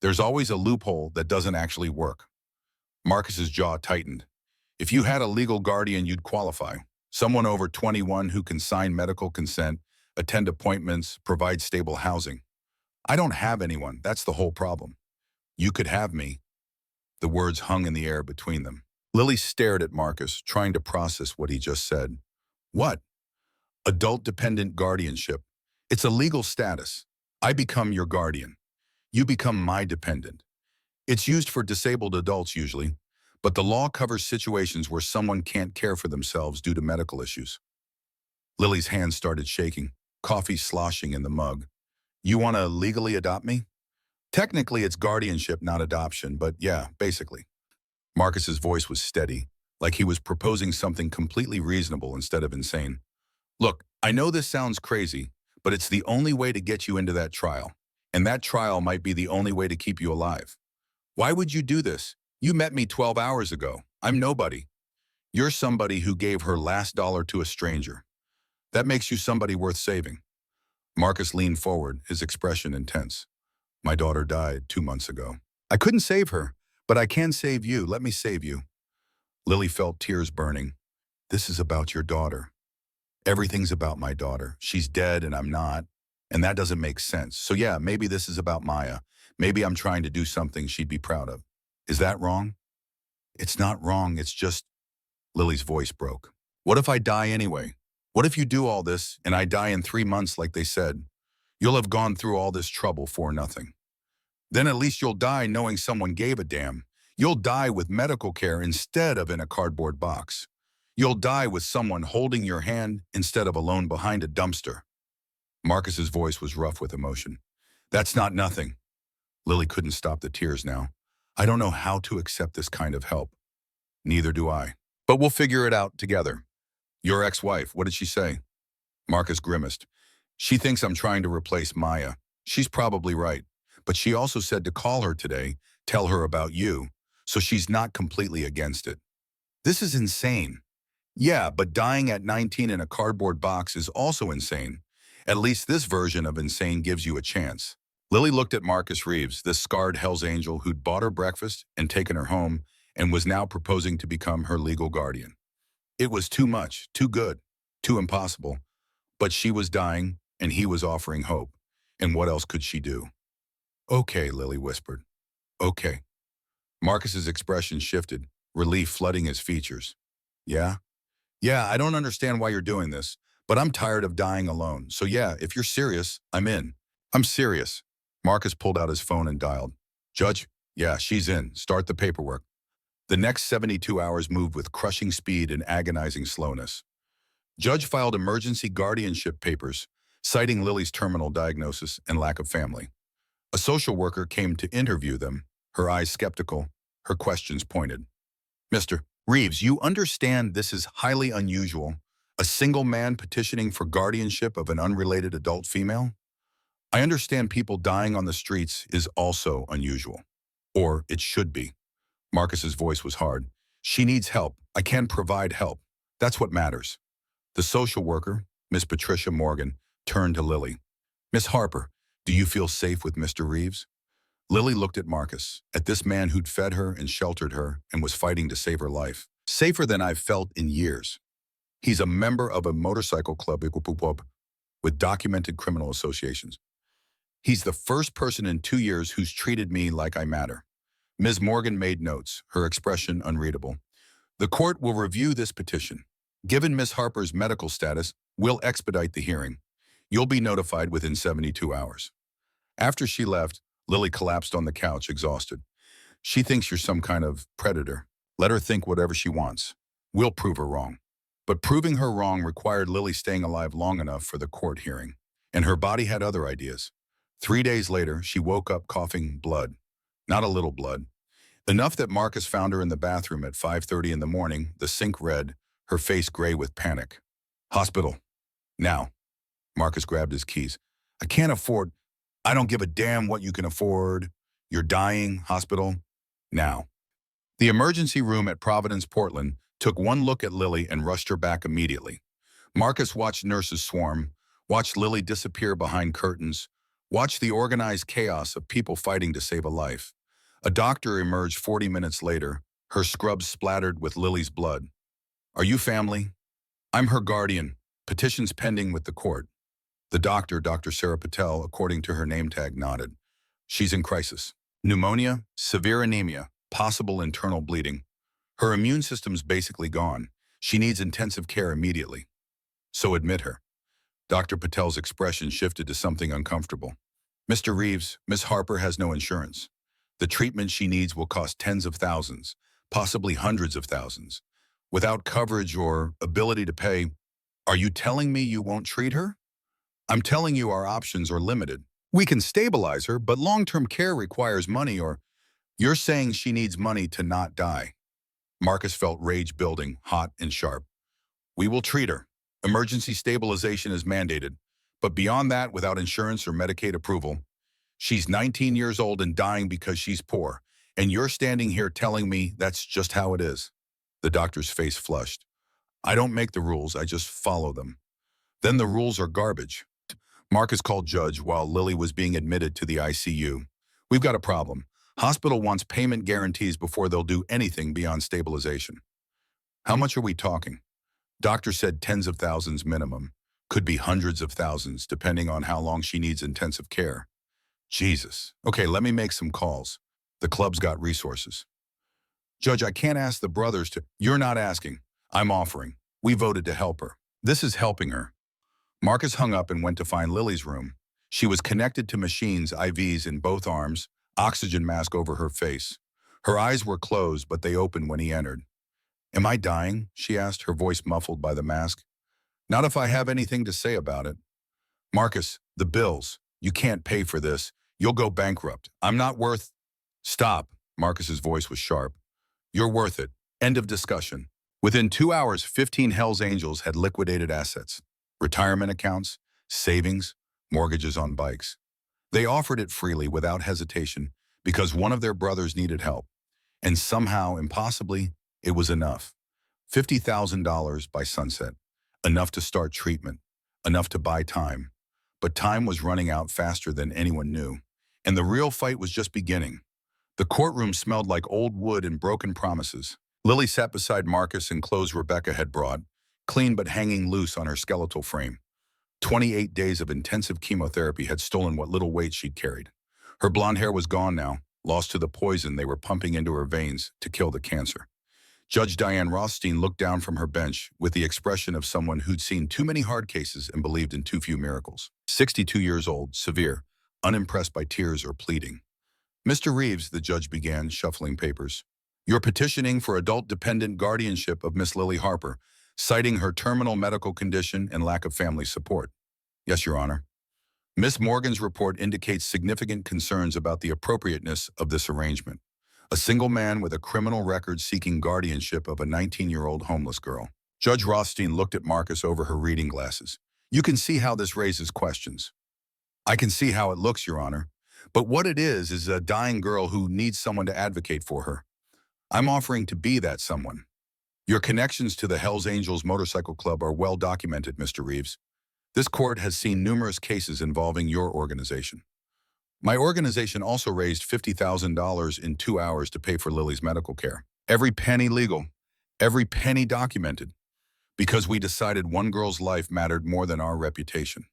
There's always a loophole that doesn't actually work. Marcus's jaw tightened. If you had a legal guardian, you'd qualify. Someone over 21 who can sign medical consent, attend appointments, provide stable housing. I don't have anyone. That's the whole problem. You could have me. The words hung in the air between them. Lily stared at Marcus, trying to process what he just said. What? Adult-dependent guardianship. It's a legal status. I become your guardian. You become my dependent. It's used for disabled adults usually, but the law covers situations where someone can't care for themselves due to medical issues. Lily's hands started shaking, coffee sloshing in the mug. You want to legally adopt me? Technically, it's guardianship, not adoption, but yeah, basically. Marcus's voice was steady, like he was proposing something completely reasonable instead of insane. Look, I know this sounds crazy, but it's the only way to get you into that trial, and that trial might be the only way to keep you alive. Why would you do this? You met me 12 hours ago. I'm nobody. You're somebody who gave her last dollar to a stranger. That makes you somebody worth saving. Marcus leaned forward, his expression intense. My daughter died 2 months ago. I couldn't save her, but I can save you. Let me save you. Lily felt tears burning. This is about your daughter. Everything's about my daughter. She's dead and I'm not, and that doesn't make sense. So yeah, maybe this is about Maya. Maybe I'm trying to do something she'd be proud of. Is that wrong? It's not wrong, it's just... Lily's voice broke. What if I die anyway? What if you do all this and I die in 3 months like they said? You'll have gone through all this trouble for nothing. Then at least you'll die knowing someone gave a damn. You'll die with medical care instead of in a cardboard box. You'll die with someone holding your hand instead of alone behind a dumpster. Marcus's voice was rough with emotion. That's not nothing. Lily couldn't stop the tears now. I don't know how to accept this kind of help. Neither do I. But we'll figure it out together. Your ex-wife, what did she say? Marcus grimaced. She thinks I'm trying to replace Maya. She's probably right. But she also said to call her today, tell her about you, so she's not completely against it. This is insane. Yeah, but dying at 19 in a cardboard box is also insane. At least this version of insane gives you a chance. Lily looked at Marcus Reeves, this scarred Hell's Angel who'd bought her breakfast and taken her home and was now proposing to become her legal guardian. It was too much, too good, too impossible. But she was dying, and he was offering hope. And what else could she do? Okay, Lily whispered. Okay. Marcus's expression shifted, relief flooding his features. Yeah? Yeah, I don't understand why you're doing this, but I'm tired of dying alone. So yeah, if you're serious, I'm in. I'm serious. Marcus pulled out his phone and dialed. Judge? Yeah, she's in. Start the paperwork. The next 72 hours moved with crushing speed and agonizing slowness. Judge filed emergency guardianship papers, citing Lily's terminal diagnosis and lack of family. A social worker came to interview them, her eyes skeptical, her questions pointed. Mr. Reeves, you understand this is highly unusual. A single man petitioning for guardianship of an unrelated adult female? I understand people dying on the streets is also unusual. Or it should be. Marcus's voice was hard. She needs help. I can provide help. That's what matters. The social worker, Miss Patricia Morgan, turned to Lily. Miss Harper, do you feel safe with Mr. Reeves? Lily looked at Marcus, at this man who'd fed her and sheltered her and was fighting to save her life. Safer than I've felt in years. He's a member of a motorcycle club with documented criminal associations. He's the first person in 2 years who's treated me like I matter. Ms. Morgan made notes, her expression unreadable. The court will review this petition. Given Ms. Harper's medical status, we'll expedite the hearing. You'll be notified within 72 hours. After she left, Lily collapsed on the couch, exhausted. She thinks you're some kind of predator. Let her think whatever she wants. We'll prove her wrong. But proving her wrong required Lily staying alive long enough for the court hearing. And her body had other ideas. 3 days later, she woke up coughing blood. Not a little blood. Enough that Marcus found her in the bathroom at 5:30 in the morning, the sink red, her face gray with panic. Hospital. Now. Marcus grabbed his keys. I can't afford. I don't give a damn what you can afford. You're dying. Hospital. Now. The emergency room at Providence, Portland, took one look at Lily and rushed her back immediately. Marcus watched nurses swarm, watched Lily disappear behind curtains, watched the organized chaos of people fighting to save a life. A doctor emerged 40 minutes later, her scrubs splattered with Lily's blood. Are you family? I'm her guardian. Petitions pending with the court. The doctor, Dr. Sarah Patel, according to her name tag, nodded. She's in crisis. Pneumonia, severe anemia, possible internal bleeding. Her immune system's basically gone. She needs intensive care immediately. So admit her. Dr. Patel's expression shifted to something uncomfortable. Mr. Reeves, Miss Harper has no insurance. The treatment she needs will cost tens of thousands, possibly hundreds of thousands. Without coverage or ability to pay, are you telling me you won't treat her? I'm telling you our options are limited. We can stabilize her, but long-term care requires money, or you're saying she needs money to not die. Marcus felt rage building, hot and sharp. We will treat her. Emergency stabilization is mandated. But beyond that, without insurance or Medicaid approval, she's 19 years old and dying because she's poor. And you're standing here telling me that's just how it is. The doctor's face flushed. I don't make the rules, I just follow them. Then the rules are garbage. Marcus called Judge while Lily was being admitted to the ICU. We've got a problem. Hospital wants payment guarantees before they'll do anything beyond stabilization. How much are we talking? Doctor said tens of thousands minimum. Could be hundreds of thousands, depending on how long she needs intensive care. Jesus. Okay, let me make some calls. The club's got resources. Judge, I can't ask the brothers to. You're not asking. I'm offering. We voted to help her. This is helping her. Marcus hung up and went to find Lily's room. She was connected to machines, IVs in both arms, oxygen mask over her face. Her eyes were closed, but they opened when he entered. Am I dying? She asked, her voice muffled by the mask. Not if I have anything to say about it. Marcus, the bills. You can't pay for this. You'll go bankrupt. I'm not worth. Stop. Marcus's voice was sharp. You're worth it. End of discussion. Within 2 hours, 15 Hells Angels had liquidated assets. Retirement accounts, savings, mortgages on bikes. They offered it freely without hesitation because one of their brothers needed help. And somehow, impossibly, it was enough. $50,000 by sunset. Enough to start treatment. Enough to buy time. But time was running out faster than anyone knew. And the real fight was just beginning. The courtroom smelled like old wood and broken promises. Lily sat beside Marcus in clothes Rebecca had brought, clean but hanging loose on her skeletal frame. 28 days of intensive chemotherapy had stolen what little weight she'd carried. Her blonde hair was gone now, lost to the poison they were pumping into her veins to kill the cancer. Judge Diane Rothstein looked down from her bench with the expression of someone who'd seen too many hard cases and believed in too few miracles. 62 years old, severe, unimpressed by tears or pleading. Mr. Reeves, the judge began, shuffling papers. You're petitioning for adult-dependent guardianship of Miss Lily Harper, citing her terminal medical condition and lack of family support. Yes, Your Honor. Miss Morgan's report indicates significant concerns about the appropriateness of this arrangement. A single man with a criminal record seeking guardianship of a 19-year-old homeless girl. Judge Rothstein looked at Marcus over her reading glasses. You can see how this raises questions. I can see how it looks, Your Honor. But what it is a dying girl who needs someone to advocate for her. I'm offering to be that someone. Your connections to the Hells Angels Motorcycle Club are well documented, Mr. Reeves. This court has seen numerous cases involving your organization. My organization also raised $50,000 in 2 hours to pay for Lily's medical care. Every penny legal, every penny documented, because we decided one girl's life mattered more than our reputation.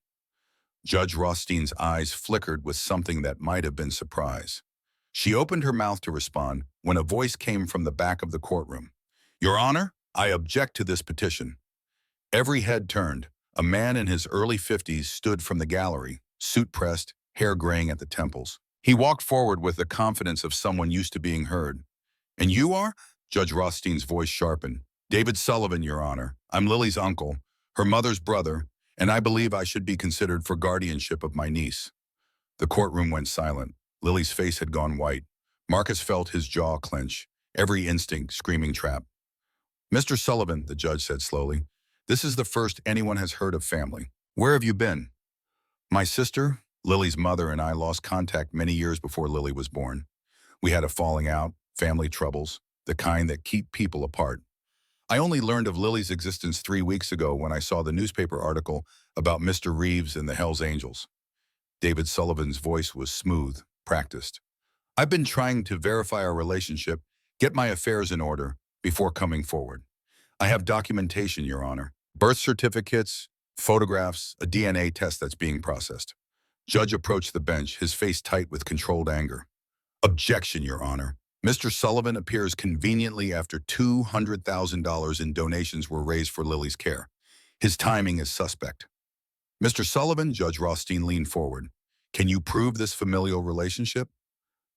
Judge Rothstein's eyes flickered with something that might have been surprise. She opened her mouth to respond when a voice came from the back of the courtroom. Your Honor, I object to this petition. Every head turned. A man in his early 50s stood from the gallery, suit pressed, hair graying at the temples. He walked forward with the confidence of someone used to being heard. And you are? Judge Rothstein's voice sharpened. David Sullivan, Your Honor. I'm Lily's uncle, her mother's brother, and I believe I should be considered for guardianship of my niece. The courtroom went silent. Lily's face had gone white. Marcus felt his jaw clench, every instinct screaming trap. Mr. Sullivan, the judge said slowly, this is the first anyone has heard of family. Where have you been? My sister, Lily's mother, and I lost contact many years before Lily was born. We had a falling out, family troubles, the kind that keep people apart. I only learned of Lily's existence 3 weeks ago when I saw the newspaper article about Mr. Reeves and the Hells Angels. David Sullivan's voice was smooth, practiced. I've been trying to verify our relationship, get my affairs in order, before coming forward. I have documentation, Your Honor. Birth certificates, photographs, a DNA test that's being processed. Judge approached the bench, his face tight with controlled anger. Objection, Your Honor. Mr. Sullivan appears conveniently after $200,000 in donations were raised for Lily's care. His timing is suspect. Mr. Sullivan, Judge Rothstein leaned forward. Can you prove this familial relationship?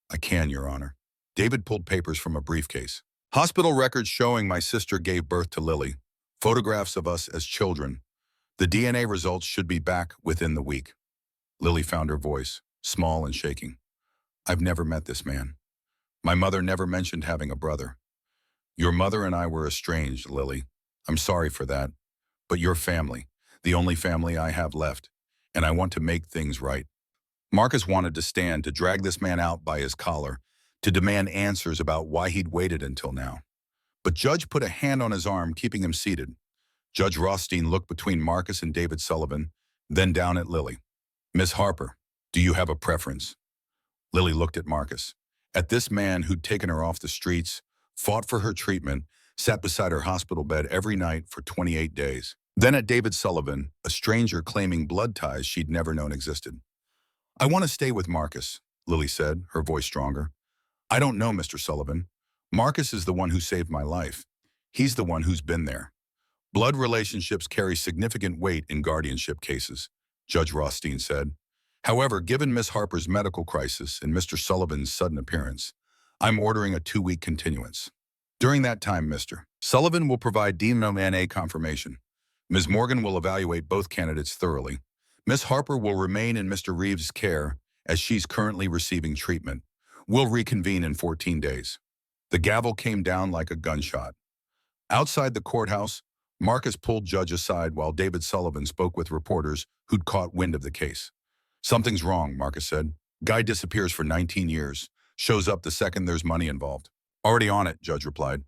I can, Your Honor. David pulled papers from a briefcase. Hospital records showing my sister gave birth to Lily. Photographs of us as children. The DNA results should be back within the week. Lily found her voice, small and shaking. I've never met this man. My mother never mentioned having a brother. Your mother and I were estranged, Lily. I'm sorry for that. But your family, the only family I have left, and I want to make things right. Marcus wanted to stand, to drag this man out by his collar, to demand answers about why he'd waited until now. But Judge put a hand on his arm, keeping him seated. Judge Rothstein looked between Marcus and David Sullivan, then down at Lily. Miss Harper, do you have a preference? Lily looked at Marcus. At this man who'd taken her off the streets, fought for her treatment, sat beside her hospital bed every night for 28 days. Then at David Sullivan, a stranger claiming blood ties she'd never known existed. I want to stay with Marcus, Lily said, her voice stronger. I don't know, Mr. Sullivan. Marcus is the one who saved my life. He's the one who's been there. Blood relationships carry significant weight in guardianship cases, Judge Rothstein said. However, given Miss Harper's medical crisis and Mr. Sullivan's sudden appearance, I'm ordering a 2-week continuance. During that time, Mr. Sullivan will provide DNA confirmation. Ms. Morgan will evaluate both candidates thoroughly. Miss Harper will remain in Mr. Reeves' care as she's currently receiving treatment. We'll reconvene in 14 days. The gavel came down like a gunshot. Outside the courthouse, Marcus pulled Judge aside while David Sullivan spoke with reporters who'd caught wind of the case. Something's wrong, Marcus said. Guy disappears for 19 years, shows up the second there's money involved. Already on it, Judge replied.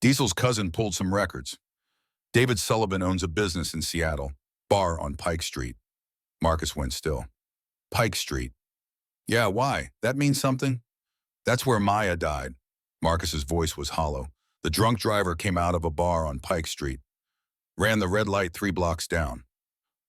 Diesel's cousin pulled some records. David Sullivan owns a business in Seattle, bar on Pike Street. Marcus went still. Pike Street. Yeah, why? That means something? That's where Maya died. Marcus's voice was hollow. The drunk driver came out of a bar on Pike Street. Ran the red light 3 blocks down.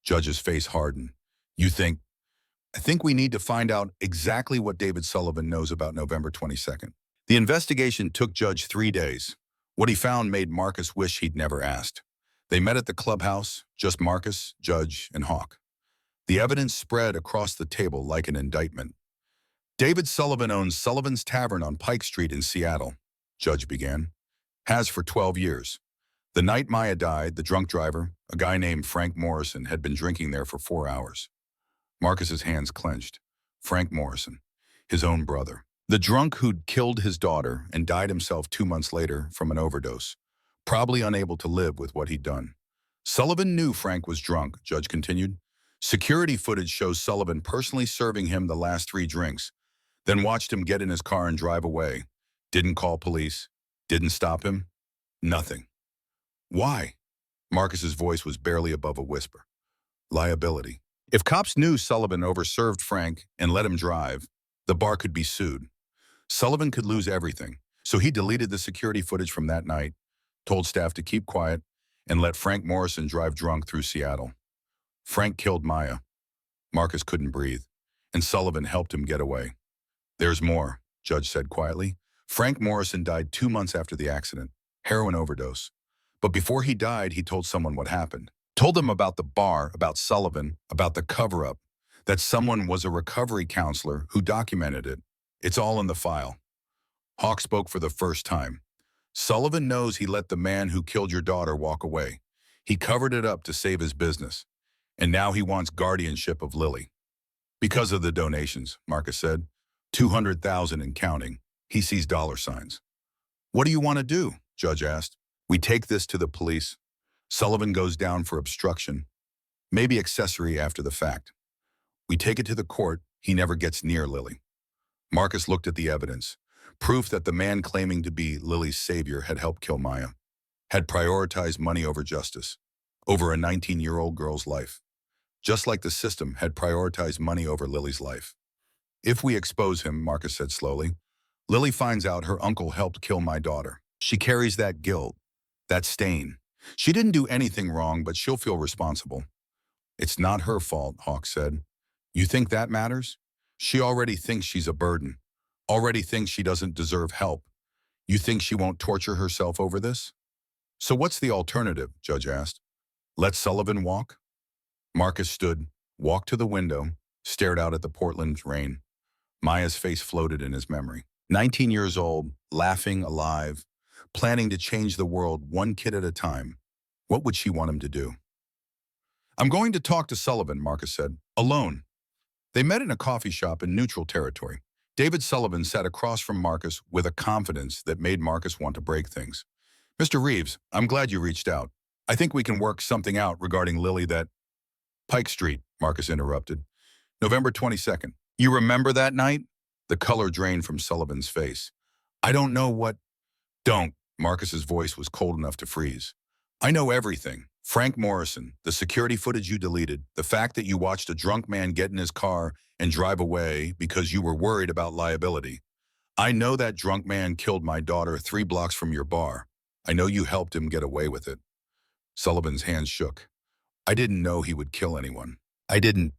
Judge's face hardened. I think we need to find out exactly what David Sullivan knows about November 22nd. The investigation took Judge 3 days. What he found made Marcus wish he'd never asked. They met at the clubhouse, just Marcus, Judge, and Hawk. The evidence spread across the table like an indictment. David Sullivan owns Sullivan's Tavern on Pike Street in Seattle. Judge began. Has for 12 years. The night Maya died, the drunk driver, a guy named Frank Morrison, had been drinking there for 4 hours. Marcus's hands clenched. Frank Morrison, his own brother. The drunk who'd killed his daughter and died himself 2 months later from an overdose, probably unable to live with what he'd done. Sullivan knew Frank was drunk, Judge continued. Security footage shows Sullivan personally serving him the last 3 drinks, then watched him get in his car and drive away. Didn't call police. Didn't stop him. Nothing. Why? Marcus's voice was barely above a whisper. Liability. If cops knew Sullivan overserved Frank and let him drive, the bar could be sued. Sullivan could lose everything, so he deleted the security footage from that night, told staff to keep quiet, and let Frank Morrison drive drunk through Seattle. Frank killed Maya. Marcus couldn't breathe, and Sullivan helped him get away. There's more, Judge said quietly. Frank Morrison died 2 months after the accident, heroin overdose. But before he died, he told someone what happened. Told them about the bar, about Sullivan, about the cover-up, that someone was a recovery counselor who documented it. It's all in the file. Hawk spoke for the first time. Sullivan knows he let the man who killed your daughter walk away. He covered it up to save his business. And now he wants guardianship of Lily. Because of the donations, Marcus said. 200,000 and counting. He sees dollar signs. What do you want to do? Judge asked. We take this to the police. Sullivan goes down for obstruction. Maybe accessory after the fact. We take it to the court. He never gets near Lily. Marcus looked at the evidence. Proof that the man claiming to be Lily's savior had helped kill Maya. Had prioritized money over justice. Over a 19-year-old girl's life. Just like the system had prioritized money over Lily's life. If we expose him, Marcus said slowly, Lily finds out her uncle helped kill my daughter. She carries that guilt, that stain. She didn't do anything wrong, but she'll feel responsible. It's not her fault, Hawk said. You think that matters? She already thinks she's a burden. Already thinks she doesn't deserve help. You think she won't torture herself over this? So what's the alternative? Judge asked. Let Sullivan walk? Marcus stood, walked to the window, stared out at the Portland rain. Maya's face floated in his memory. 19 years old, laughing, alive, planning to change the world one kid at a time. What would she want him to do? I'm going to talk to Sullivan, Marcus said, alone. They met in a coffee shop in neutral territory. David Sullivan sat across from Marcus with a confidence that made Marcus want to break things. Mr. Reeves, I'm glad you reached out. I think we can work something out regarding Lily that... Pike Street, Marcus interrupted. November 22nd. You remember that night? The color drained from Sullivan's face. I don't know what... Don't. Marcus's voice was cold enough to freeze. I know everything. Frank Morrison, the security footage you deleted, the fact that you watched a drunk man get in his car and drive away because you were worried about liability. I know that drunk man killed my daughter 3 blocks from your bar. I know you helped him get away with it. Sullivan's hands shook. I didn't know he would kill anyone. I didn't.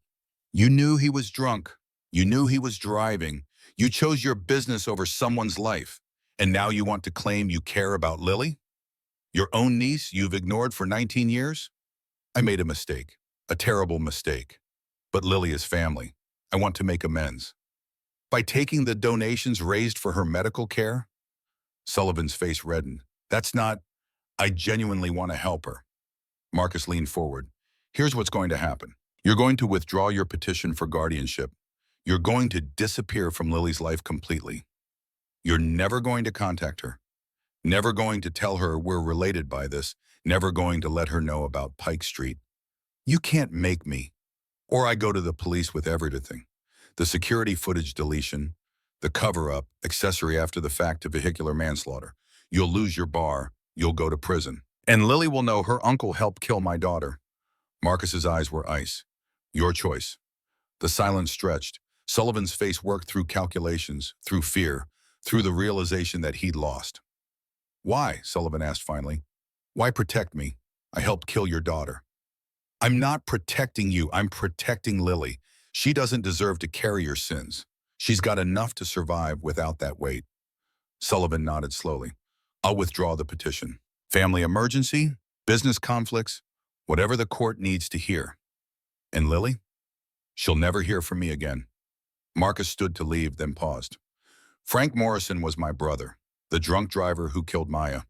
You knew he was drunk. You knew he was driving. You chose your business over someone's life. And now you want to claim you care about Lily? Your own niece you've ignored for 19 years? I made a mistake. A terrible mistake. But Lily is family. I want to make amends. By taking the donations raised for her medical care? Sullivan's face reddened. That's not... I genuinely want to help her. Marcus leaned forward. Here's what's going to happen. You're going to withdraw your petition for guardianship. You're going to disappear from Lily's life completely. You're never going to contact her. Never going to tell her we're related by this. Never going to let her know about Pike Street. You can't make me. Or I go to the police with everything. The security footage deletion, the cover-up, accessory after the fact to vehicular manslaughter. You'll lose your bar. You'll go to prison. And Lily will know her uncle helped kill my daughter. Marcus's eyes were ice. Your choice. The silence stretched. Sullivan's face worked through calculations, through fear, through the realization that he'd lost. Why? Sullivan asked finally. Why protect me? I helped kill your daughter. I'm not protecting you. I'm protecting Lily. She doesn't deserve to carry your sins. She's got enough to survive without that weight. Sullivan nodded slowly. I'll withdraw the petition. Family emergency, business conflicts, whatever the court needs to hear. And Lily? She'll never hear from me again. Marcus stood to leave, then paused. Frank Morrison was my brother. The drunk driver who killed Maya.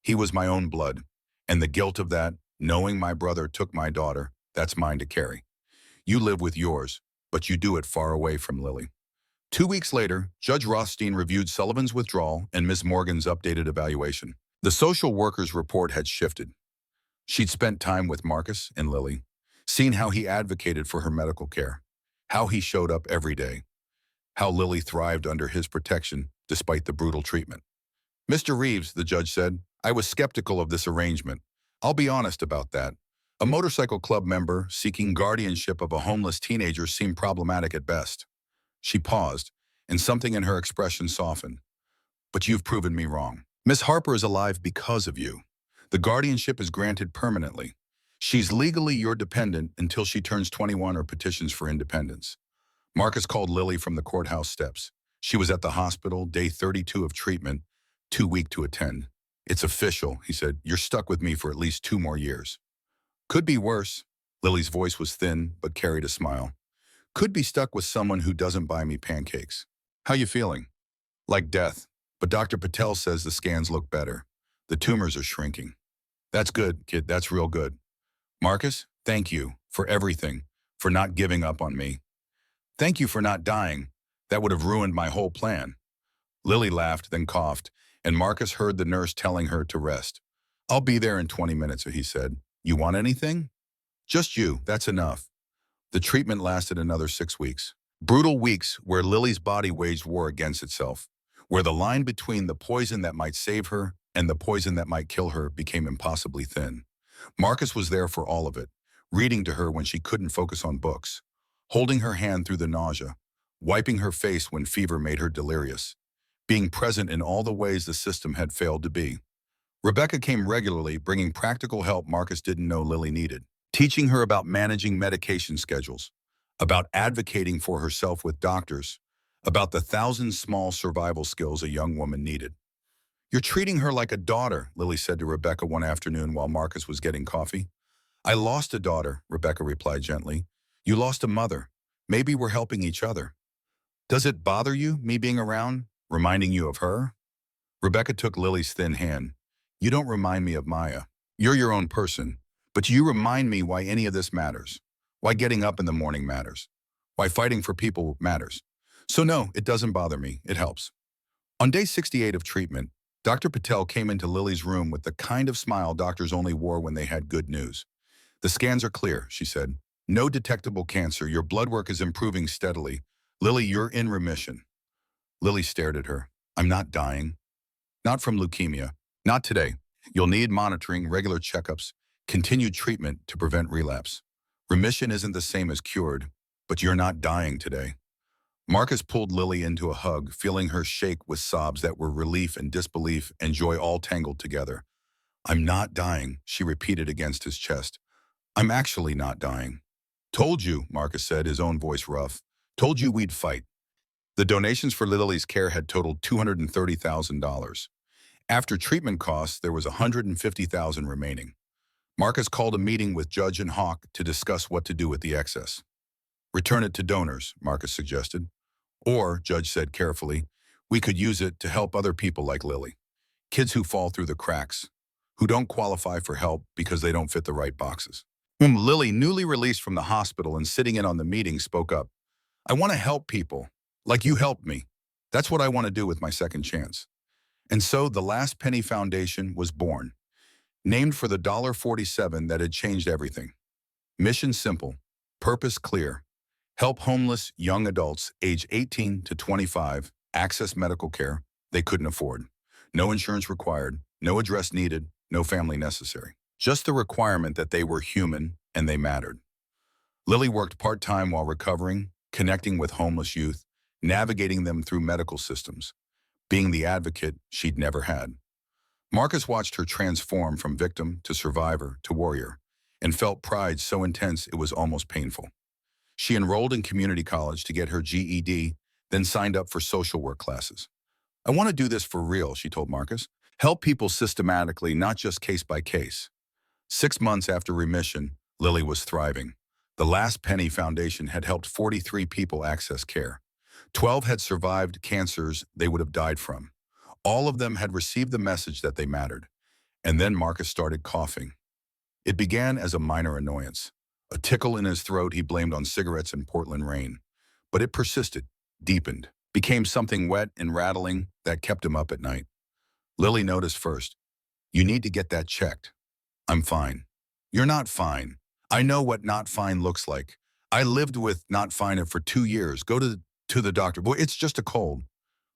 He was my own blood. And the guilt of that, knowing my brother took my daughter, that's mine to carry. You live with yours, but you do it far away from Lily. 2 weeks later, Judge Rothstein reviewed Sullivan's withdrawal and Miss Morgan's updated evaluation. The social worker's report had shifted. She'd spent time with Marcus and Lily, seen how he advocated for her medical care, how he showed up every day, how Lily thrived under his protection despite the brutal treatment. Mr. Reeves, the judge said, I was skeptical of this arrangement. I'll be honest about that. A motorcycle club member seeking guardianship of a homeless teenager seemed problematic at best. She paused, and something in her expression softened. But you've proven me wrong. Miss Harper is alive because of you. The guardianship is granted permanently. She's legally your dependent until she turns 21 or petitions for independence. Marcus called Lily from the courthouse steps. She was at the hospital, day 32 of treatment, too weak to attend. It's official, he said. You're stuck with me for at least 2 more years. Could be worse. Lily's voice was thin, but carried a smile. Could be stuck with someone who doesn't buy me pancakes. How you feeling? Like death. But Dr. Patel says the scans look better. The tumors are shrinking. That's good, kid. That's real good. Marcus, thank you for everything, for not giving up on me. Thank you for not dying. That would have ruined my whole plan. Lily laughed, then coughed, and Marcus heard the nurse telling her to rest. I'll be there in 20 minutes, he said. You want anything? Just you, that's enough. The treatment lasted another 6 weeks. Brutal weeks where Lily's body waged war against itself, where the line between the poison that might save her and the poison that might kill her became impossibly thin. Marcus was there for all of it, reading to her when she couldn't focus on books, holding her hand through the nausea, wiping her face when fever made her delirious, being present in all the ways the system had failed to be. Rebecca came regularly, bringing practical help Marcus didn't know Lily needed, teaching her about managing medication schedules, about advocating for herself with doctors, about the 1,000 small survival skills a young woman needed. You're treating her like a daughter, Lily said to Rebecca one afternoon while Marcus was getting coffee. I lost a daughter, Rebecca replied gently. You lost a mother. Maybe we're helping each other. Does it bother you, me being around, reminding you of her? Rebecca took Lily's thin hand. You don't remind me of Maya. You're your own person, but you remind me why any of this matters, why getting up in the morning matters, why fighting for people matters. So no, it doesn't bother me. It helps. On day 68 of treatment, Dr. Patel came into Lily's room with the kind of smile doctors only wore when they had good news. The scans are clear, she said. No detectable cancer. Your blood work is improving steadily. Lily, you're in remission. Lily stared at her. I'm not dying. Not from leukemia. Not today. You'll need monitoring, regular checkups, continued treatment to prevent relapse. Remission isn't the same as cured, but you're not dying today. Marcus pulled Lily into a hug, feeling her shake with sobs that were relief and disbelief and joy all tangled together. I'm not dying, she repeated against his chest. I'm actually not dying. Told you, Marcus said, his own voice rough. Told you we'd fight. The donations for Lily's care had totaled $230,000. After treatment costs, there was $150,000 remaining. Marcus called a meeting with Judge and Hawk to discuss what to do with the excess. Return it to donors, Marcus suggested. Or, Judge said carefully, we could use it to help other people like Lily. Kids who fall through the cracks, who don't qualify for help because they don't fit the right boxes. Lily, newly released from the hospital and sitting in on the meeting, spoke up. I want to help people, like you helped me. That's what I want to do with my second chance. And so the Last Penny Foundation was born, named for the $47 that had changed everything. Mission simple, purpose clear. Help homeless young adults age 18 to 25 access medical care they couldn't afford. No insurance required, no address needed, no family necessary. Just the requirement that they were human and they mattered. Lily worked part-time while recovering, connecting with homeless youth, navigating them through medical systems, being the advocate she'd never had. Marcus watched her transform from victim to survivor to warrior and felt pride so intense it was almost painful. She enrolled in community college to get her GED, then signed up for social work classes. I want to do this for real, she told Marcus. Help people systematically, not just case by case. 6 months after remission, Lily was thriving. The Last Penny Foundation had helped 43 people access care. 12 had survived cancers they would have died from. All of them had received the message that they mattered. And then Marcus started coughing. It began as a minor annoyance. A tickle in his throat he blamed on cigarettes and Portland rain. But it persisted, deepened, became something wet and rattling that kept him up at night. Lily noticed first. You need to get that checked. I'm fine. You're not fine. I know what not fine looks like. I lived with not fine for 2 years. Go to the doctor. Boy, it's just a cold.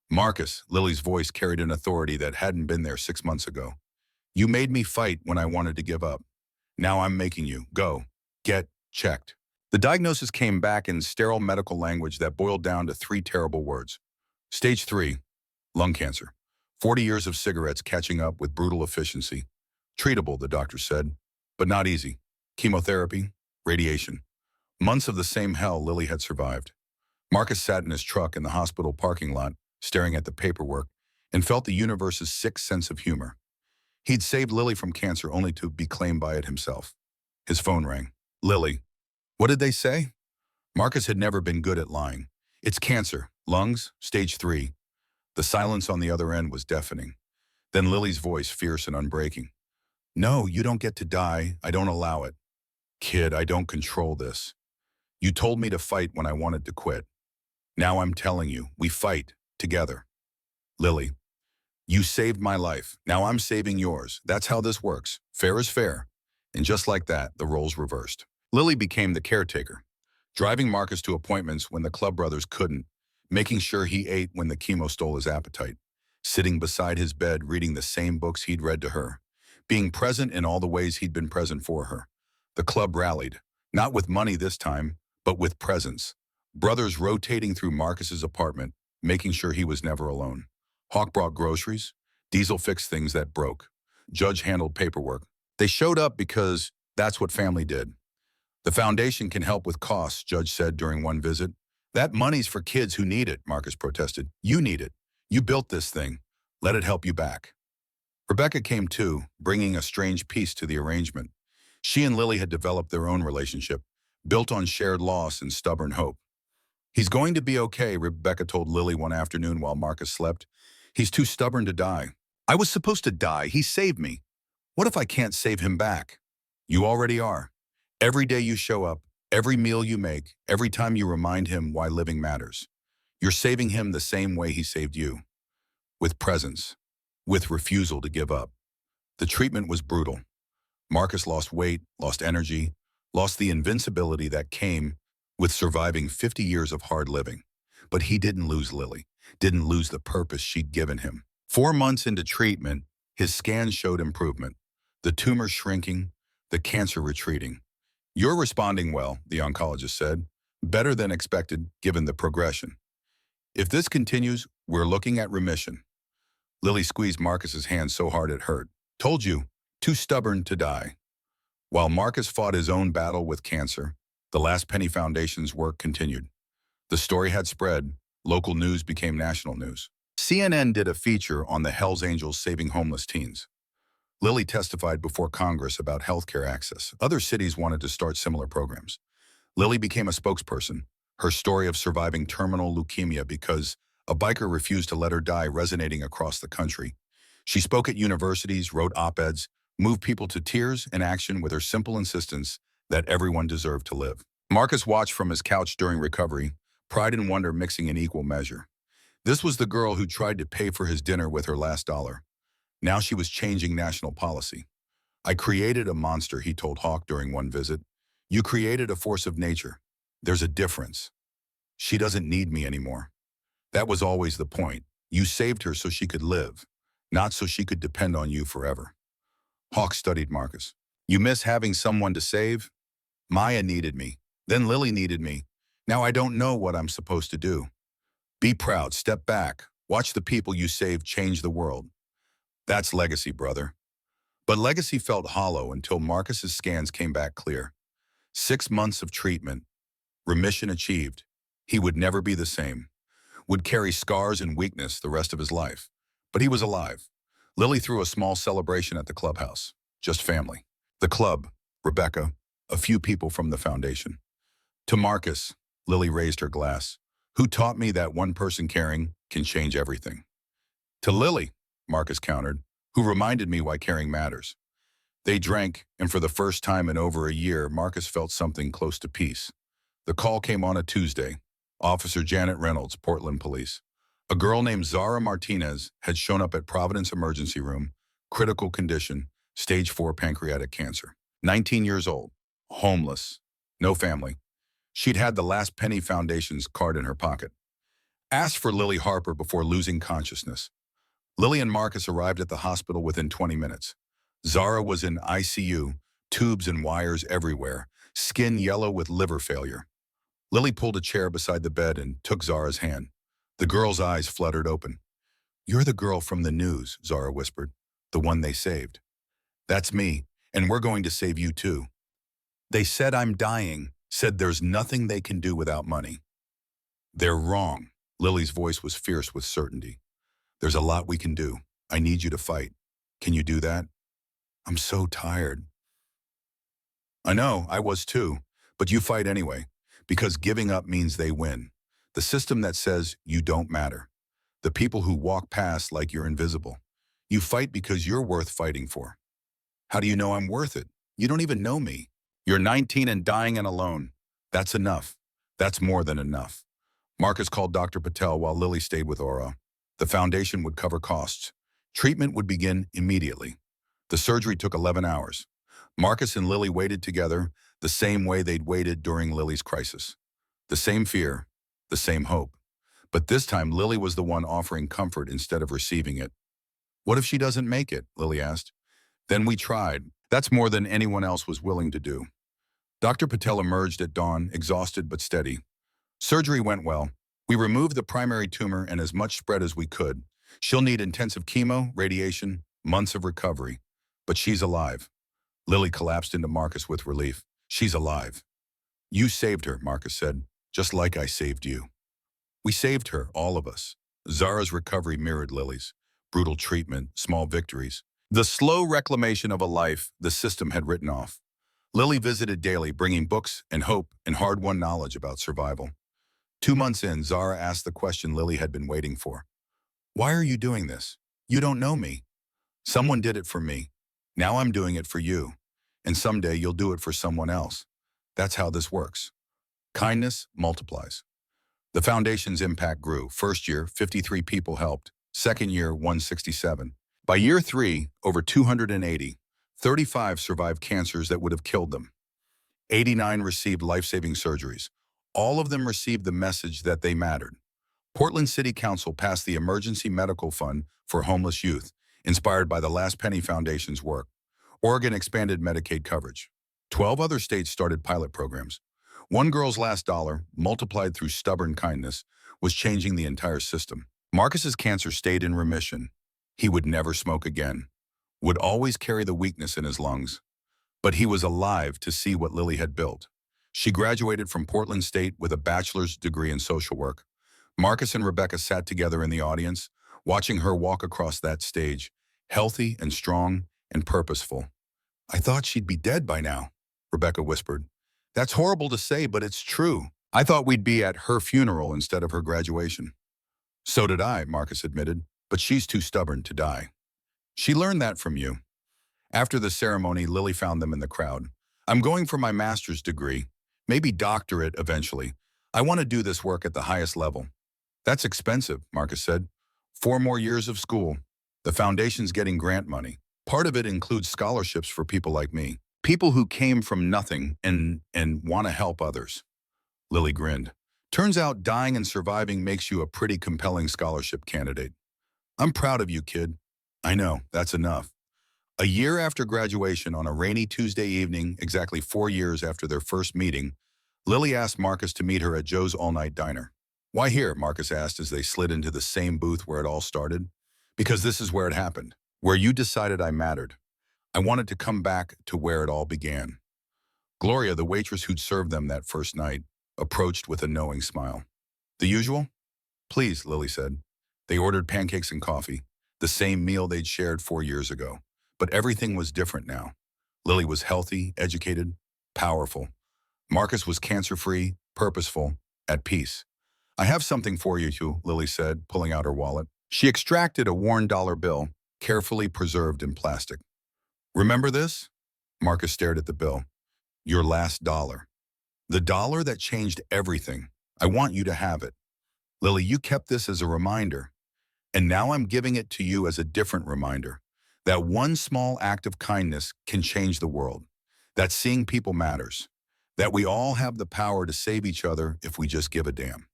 Marcus, Lily's voice carried an authority that hadn't been there 6 months ago. You made me fight when I wanted to give up. Now I'm making you. Go. Get checked. The diagnosis came back in sterile medical language that boiled down to 3 terrible words. Stage 3, lung cancer. 40 years of cigarettes catching up with brutal efficiency. Treatable, the doctor said, but not easy. Chemotherapy, radiation. Months of the same hell Lily had survived. Marcus sat in his truck in the hospital parking lot, staring at the paperwork, and felt the universe's sick sense of humor. He'd saved Lily from cancer only to be claimed by it himself. His phone rang. Lily. What did they say? Marcus had never been good at lying. It's cancer. Lungs, stage 3. The silence on the other end was deafening. Then Lily's voice, fierce and unbreaking. No, you don't get to die. I don't allow it. Kid, I don't control this. You told me to fight when I wanted to quit. Now I'm telling you, we fight together. Lily, you saved my life. Now I'm saving yours. That's how this works. Fair is fair. And just like that, the roles reversed. Lily became the caretaker, driving Marcus to appointments when the club brothers couldn't, making sure he ate when the chemo stole his appetite, sitting beside his bed reading the same books he'd read to her, being present in all the ways he'd been present for her. The club rallied, not with money this time, but with presence. Brothers rotating through Marcus's apartment, making sure he was never alone. Hawk brought groceries. Diesel fixed things that broke. Judge handled paperwork. They showed up because that's what family did. The foundation can help with costs, Judge said during one visit. That money's for kids who need it, Marcus protested. You need it. You built this thing. Let it help you back. Rebecca came too, bringing a strange piece to the arrangement. She and Lily had developed their own relationship, built on shared loss and stubborn hope. He's going to be okay, Rebecca told Lily one afternoon while Marcus slept. He's too stubborn to die. I was supposed to die. He saved me. What if I can't save him back? You already are. Every day you show up, every meal you make, every time you remind him why living matters. You're saving him the same way he saved you. With presence. With refusal to give up. The treatment was brutal. Marcus lost weight, lost energy, lost the invincibility that came with surviving 50 years of hard living. But he didn't lose Lily, didn't lose the purpose she'd given him. 4 months into treatment, his scans showed improvement. The tumor shrinking, the cancer retreating. You're responding well, the oncologist said. Better than expected, given the progression. If this continues, we're looking at remission. Lily squeezed Marcus's hand so hard it hurt. Told you, too stubborn to die. While Marcus fought his own battle with cancer, the Last Penny Foundation's work continued. The story had spread. Local news became national news. CNN did a feature on the Hells Angels saving homeless teens. Lily testified before Congress about healthcare access. Other cities wanted to start similar programs. Lily became a spokesperson, her story of surviving terminal leukemia because a biker refused to let her die resonating across the country. She spoke at universities, wrote op-eds, moved people to tears and action with her simple insistence that everyone deserved to live. Marcus watched from his couch during recovery, pride and wonder mixing in equal measure. This was the girl who tried to pay for his dinner with her last dollar. Now she was changing national policy. I created a monster, he told Hawk during one visit. You created a force of nature. There's a difference. She doesn't need me anymore. That was always the point. You saved her so she could live, not so she could depend on you forever. Hawk studied Marcus. You miss having someone to save? Maya needed me. Then Lily needed me. Now I don't know what I'm supposed to do. Be proud, step back, watch the people you saved change the world. That's legacy, brother. But legacy felt hollow until Marcus's scans came back clear. 6 months of treatment, remission achieved. He would never be the same. Would carry scars and weakness the rest of his life. But he was alive. Lily threw a small celebration at the clubhouse. Just family. The club, Rebecca, a few people from the foundation. To Marcus, Lily raised her glass. Who taught me that one person caring can change everything? To Lily, Marcus countered, who reminded me why caring matters. They drank, and for the first time in over a year, Marcus felt something close to peace. The call came on a Tuesday. Officer Janet Reynolds, Portland Police. A girl named Zara Martinez had shown up at Providence Emergency Room, critical condition, stage 4 pancreatic cancer. 19 years old, homeless, no family. She'd had the last Penny Foundation's card in her pocket. Asked for Lily Harper before losing consciousness. Lily and Marcus arrived at the hospital within 20 minutes. Zara was in ICU, tubes and wires everywhere, skin yellow with liver failure. Lily pulled a chair beside the bed and took Zara's hand. The girl's eyes fluttered open. "You're the girl from the news," Zara whispered. "The one they saved." "That's me, and we're going to save you too." "They said I'm dying, said there's nothing they can do without money." "They're wrong." Lily's voice was fierce with certainty. "There's a lot we can do. I need you to fight. Can you do that?" "I'm so tired." "I know, I was too. But you fight anyway, because giving up means they win. The system that says you don't matter. The people who walk past like you're invisible. You fight because you're worth fighting for." "How do you know I'm worth it? You don't even know me." "You're 19 and dying and alone. That's enough. That's more than enough." Marcus called Dr. Patel while Lily stayed with Aura. The foundation would cover costs. Treatment would begin immediately. The surgery took 11 hours. Marcus and Lily waited together the same way they'd waited during Lily's crisis. The same fear, the same hope. But this time, Lily was the one offering comfort instead of receiving it. "What if she doesn't make it?" Lily asked. "Then we tried. That's more than anyone else was willing to do." Dr. Patel emerged at dawn, exhausted but steady. "Surgery went well. We removed the primary tumor and as much spread as we could. She'll need intensive chemo, radiation, months of recovery. But she's alive." Lily collapsed into Marcus with relief. "She's alive." "You saved her," Marcus said, "just like I saved you." "We saved her, all of us." Zara's recovery mirrored Lily's. Brutal treatment, small victories. The slow reclamation of a life the system had written off. Lily visited daily, bringing books and hope and hard-won knowledge about survival. 2 months in, Zara asked the question Lily had been waiting for. "Why are you doing this? You don't know me." "Someone did it for me. Now I'm doing it for you. And someday you'll do it for someone else. That's how this works." Kindness multiplies. The foundation's impact grew. First year, 53 people helped. Second year, 167. By year 3, over 280. 35 survived cancers that would have killed them. 89 received life-saving surgeries. All of them received the message that they mattered. Portland City Council passed the Emergency Medical Fund for Homeless Youth, inspired by the Last Penny Foundation's work. Oregon expanded Medicaid coverage. 12 other states started pilot programs. One girl's last dollar, multiplied through stubborn kindness, was changing the entire system. Marcus's cancer stayed in remission. He would never smoke again, would always carry the weakness in his lungs. But he was alive to see what Lily had built. She graduated from Portland State with a bachelor's degree in social work. Marcus and Rebecca sat together in the audience, watching her walk across that stage, healthy and strong and purposeful. "I thought she'd be dead by now," Rebecca whispered. "That's horrible to say, but it's true. I thought we'd be at her funeral instead of her graduation." "So did I," Marcus admitted, "but she's too stubborn to die." "She learned that from you." After the ceremony, Lily found them in the crowd. "I'm going for my master's degree, maybe doctorate eventually. I want to do this work at the highest level." "That's expensive," Marcus said. 4 more years of school. The foundation's getting grant money. Part of it includes scholarships for people like me. People who came from nothing and want to help others." Lily grinned. "Turns out dying and surviving makes you a pretty compelling scholarship candidate." "I'm proud of you, kid." "I know, that's enough." A year after graduation, on a rainy Tuesday evening, exactly 4 years after their first meeting, Lily asked Marcus to meet her at Joe's all-night diner. "Why here?" Marcus asked as they slid into the same booth where it all started. "Because this is where it happened, where you decided I mattered. I wanted to come back to where it all began." Gloria, the waitress who'd served them that first night, approached with a knowing smile. "The usual?" "Please," Lily said. They ordered pancakes and coffee, the same meal they'd shared 4 years ago. But everything was different now. Lily was healthy, educated, powerful. Marcus was cancer-free, purposeful, at peace. "I have something for you, Hugh," Lily said, pulling out her wallet. She extracted a worn dollar bill. carefully preserved in plastic. Remember this? Marcus stared at the bill. Your last dollar. The dollar that changed everything. I want you to have it. Lily, you kept this as a reminder, and now I'm giving it to you as a different reminder. That one small act of kindness can change the world. That seeing people matters. That we all have the power to save each other if we just give a damn.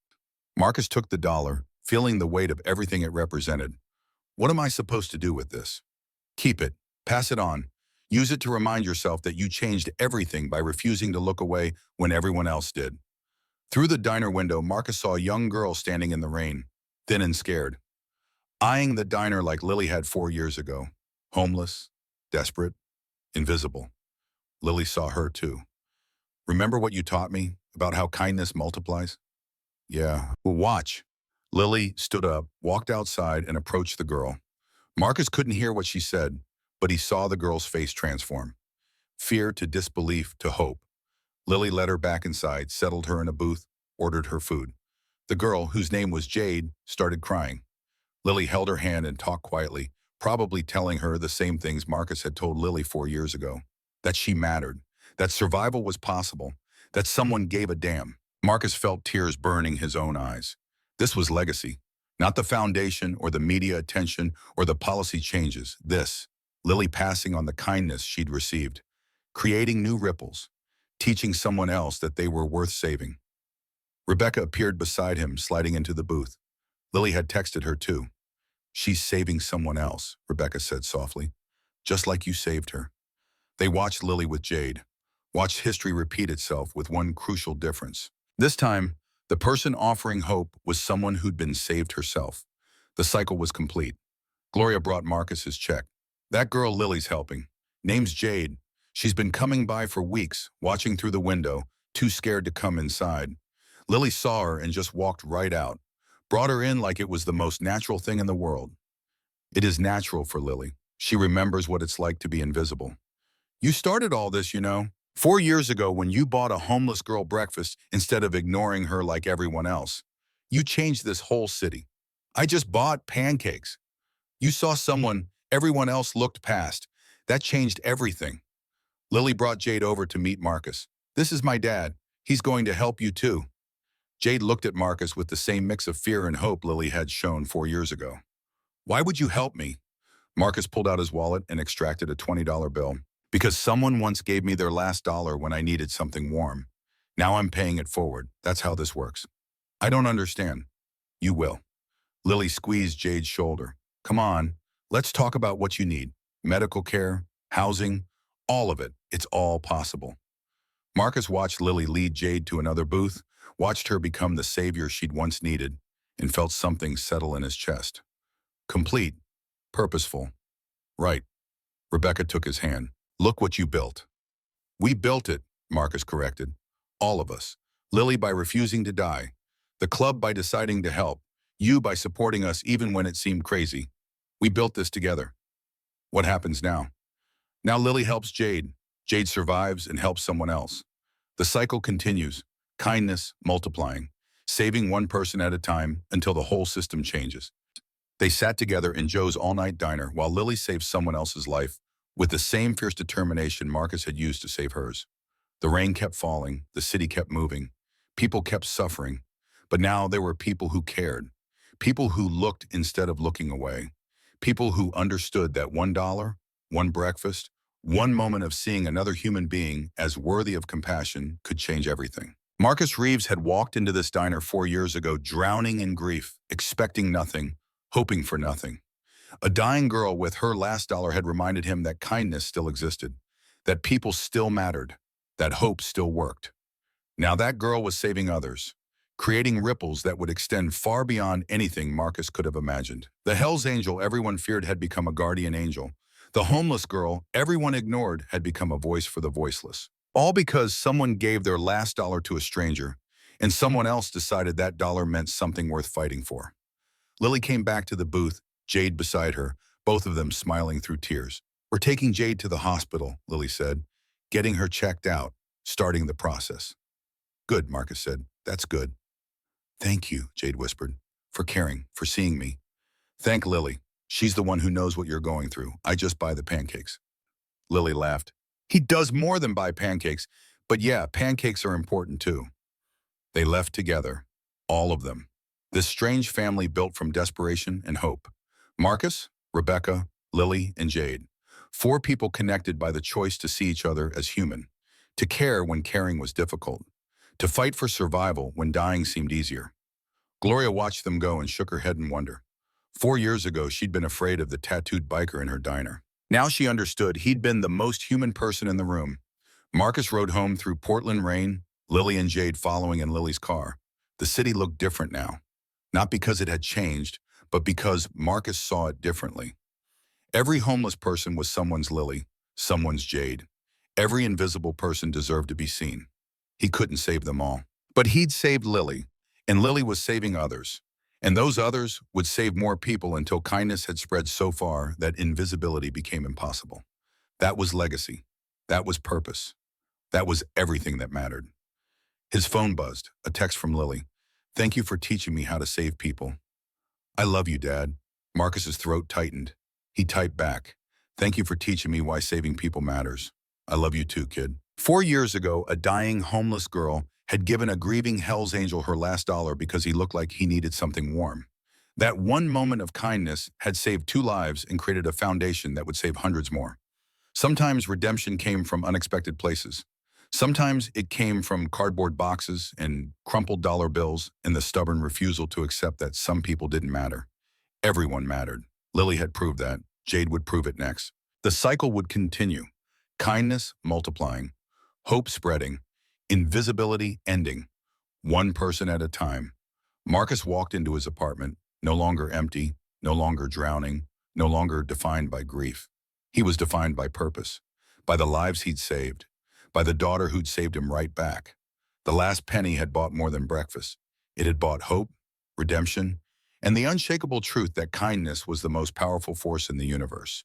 Marcus took the dollar, feeling the weight of everything it represented. What am I supposed to do with this? Keep it. Pass it on. Use it to remind yourself that you changed everything by refusing to look away when everyone else did. Through the diner window, Marcus saw a young girl standing in the rain, thin and scared, eyeing the diner like Lily had 4 years ago. Homeless, desperate, invisible. Lily saw her too. Remember what you taught me about how kindness multiplies? Yeah, well, watch. Lily stood up, walked outside, and approached the girl. Marcus couldn't hear what she said, but he saw the girl's face transform. Fear to disbelief to hope. Lily led her back inside, settled her in a booth, ordered her food. The girl, whose name was Jade, started crying. Lily held her hand and talked quietly, probably telling her the same things Marcus had told Lily 4 years ago. That she mattered, that survival was possible, that someone gave a damn. Marcus felt tears burning his own eyes. This was legacy, not the foundation or the media attention or the policy changes. This, Lily passing on the kindness she'd received, creating new ripples, teaching someone else that they were worth saving. Rebecca appeared beside him, sliding into the booth. Lily had texted her too. She's saving someone else, Rebecca said softly, just like you saved her. They watched Lily with Jade, watched history repeat itself with one crucial difference. This time, the person offering hope was someone who'd been saved herself. The cycle was complete. Gloria brought Marcus his check. That girl Lily's helping. Name's Jade. She's been coming by for weeks, watching through the window, too scared to come inside. Lily saw her and just walked right out. Brought her in like it was the most natural thing in the world. It is natural for Lily. She remembers what it's like to be invisible. You started all this, you know. 4 years ago when you bought a homeless girl breakfast instead of ignoring her like everyone else. You changed this whole city. I just bought pancakes. You saw someone everyone else looked past. That changed everything. Lily brought Jade over to meet Marcus. This is my dad. He's going to help you too. Jade looked at Marcus with the same mix of fear and hope Lily had shown 4 years ago. Why would you help me? Marcus pulled out his wallet and extracted a $20 bill. Because someone once gave me their last dollar when I needed something warm. Now I'm paying it forward. That's how this works. I don't understand. You will. Lily squeezed Jade's shoulder. Come on, let's talk about what you need. Medical care, housing, all of it. It's all possible. Marcus watched Lily lead Jade to another booth, watched her become the savior she'd once needed, and felt something settle in his chest. Complete. Purposeful. Right. Rebecca took his hand. Look what you built. We built it, Marcus corrected. All of us. Lily by refusing to die. The club by deciding to help. You by supporting us even when it seemed crazy. We built this together. What happens now? Now Lily helps Jade. Jade survives and helps someone else. The cycle continues. Kindness multiplying. Saving one person at a time until the whole system changes. They sat together in Joe's all-night diner while Lily saved someone else's life with the same fierce determination Marcus had used to save hers. The rain kept falling, the city kept moving, people kept suffering, but now there were people who cared, people who looked instead of looking away, people who understood that $1, one breakfast, one moment of seeing another human being as worthy of compassion could change everything. Marcus Reeves had walked into this diner 4 years ago, drowning in grief, expecting nothing, hoping for nothing. A dying girl with her last dollar had reminded him that kindness still existed, that people still mattered, that hope still worked. Now that girl was saving others, creating ripples that would extend far beyond anything Marcus could have imagined. The Hell's Angel everyone feared had become a guardian angel. The homeless girl everyone ignored had become a voice for the voiceless. All because someone gave their last dollar to a stranger, and someone else decided that dollar meant something worth fighting for. Lily came back to the booth, Jade beside her, both of them smiling through tears. We're taking Jade to the hospital, Lily said, getting her checked out, starting the process. Good, Marcus said. That's good. Thank you, Jade whispered, for caring, for seeing me. Thank Lily. She's the one who knows what you're going through. I just buy the pancakes. Lily laughed. He does more than buy pancakes, but yeah, pancakes are important too. They left together, all of them. This strange family built from desperation and hope. Marcus, Rebecca, Lily, and Jade. 4 people connected by the choice to see each other as human, to care when caring was difficult, to fight for survival when dying seemed easier. Gloria watched them go and shook her head in wonder. 4 years ago, she'd been afraid of the tattooed biker in her diner. Now she understood he'd been the most human person in the room. Marcus rode home through Portland rain, Lily and Jade following in Lily's car. The city looked different now. Not because it had changed, but because Marcus saw it differently. Every homeless person was someone's Lily, someone's Jade. Every invisible person deserved to be seen. He couldn't save them all. But he'd saved Lily, and Lily was saving others. And those others would save more people until kindness had spread so far that invisibility became impossible. That was legacy. That was purpose. That was everything that mattered. His phone buzzed, a text from Lily. Thank you for teaching me how to save people. I love you, Dad. Marcus's throat tightened. He typed back. Thank you for teaching me why saving people matters. I love you too, kid. 4 years ago, a dying homeless girl had given a grieving Hell's Angel her last dollar because he looked like he needed something warm. That one moment of kindness had saved 2 lives and created a foundation that would save hundreds more. Sometimes redemption came from unexpected places. Sometimes it came from cardboard boxes and crumpled dollar bills and the stubborn refusal to accept that some people didn't matter. Everyone mattered. Lily had proved that. Jade would prove it next. The cycle would continue. Kindness multiplying, hope spreading, invisibility ending, one person at a time. Marcus walked into his apartment, no longer empty, no longer drowning, no longer defined by grief. He was defined by purpose, by the lives he'd saved, by the daughter who'd saved him right back. The last penny had bought more than breakfast. It had bought hope, redemption, and the unshakable truth that kindness was the most powerful force in the universe.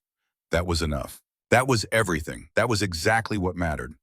That was enough. That was everything. That was exactly what mattered.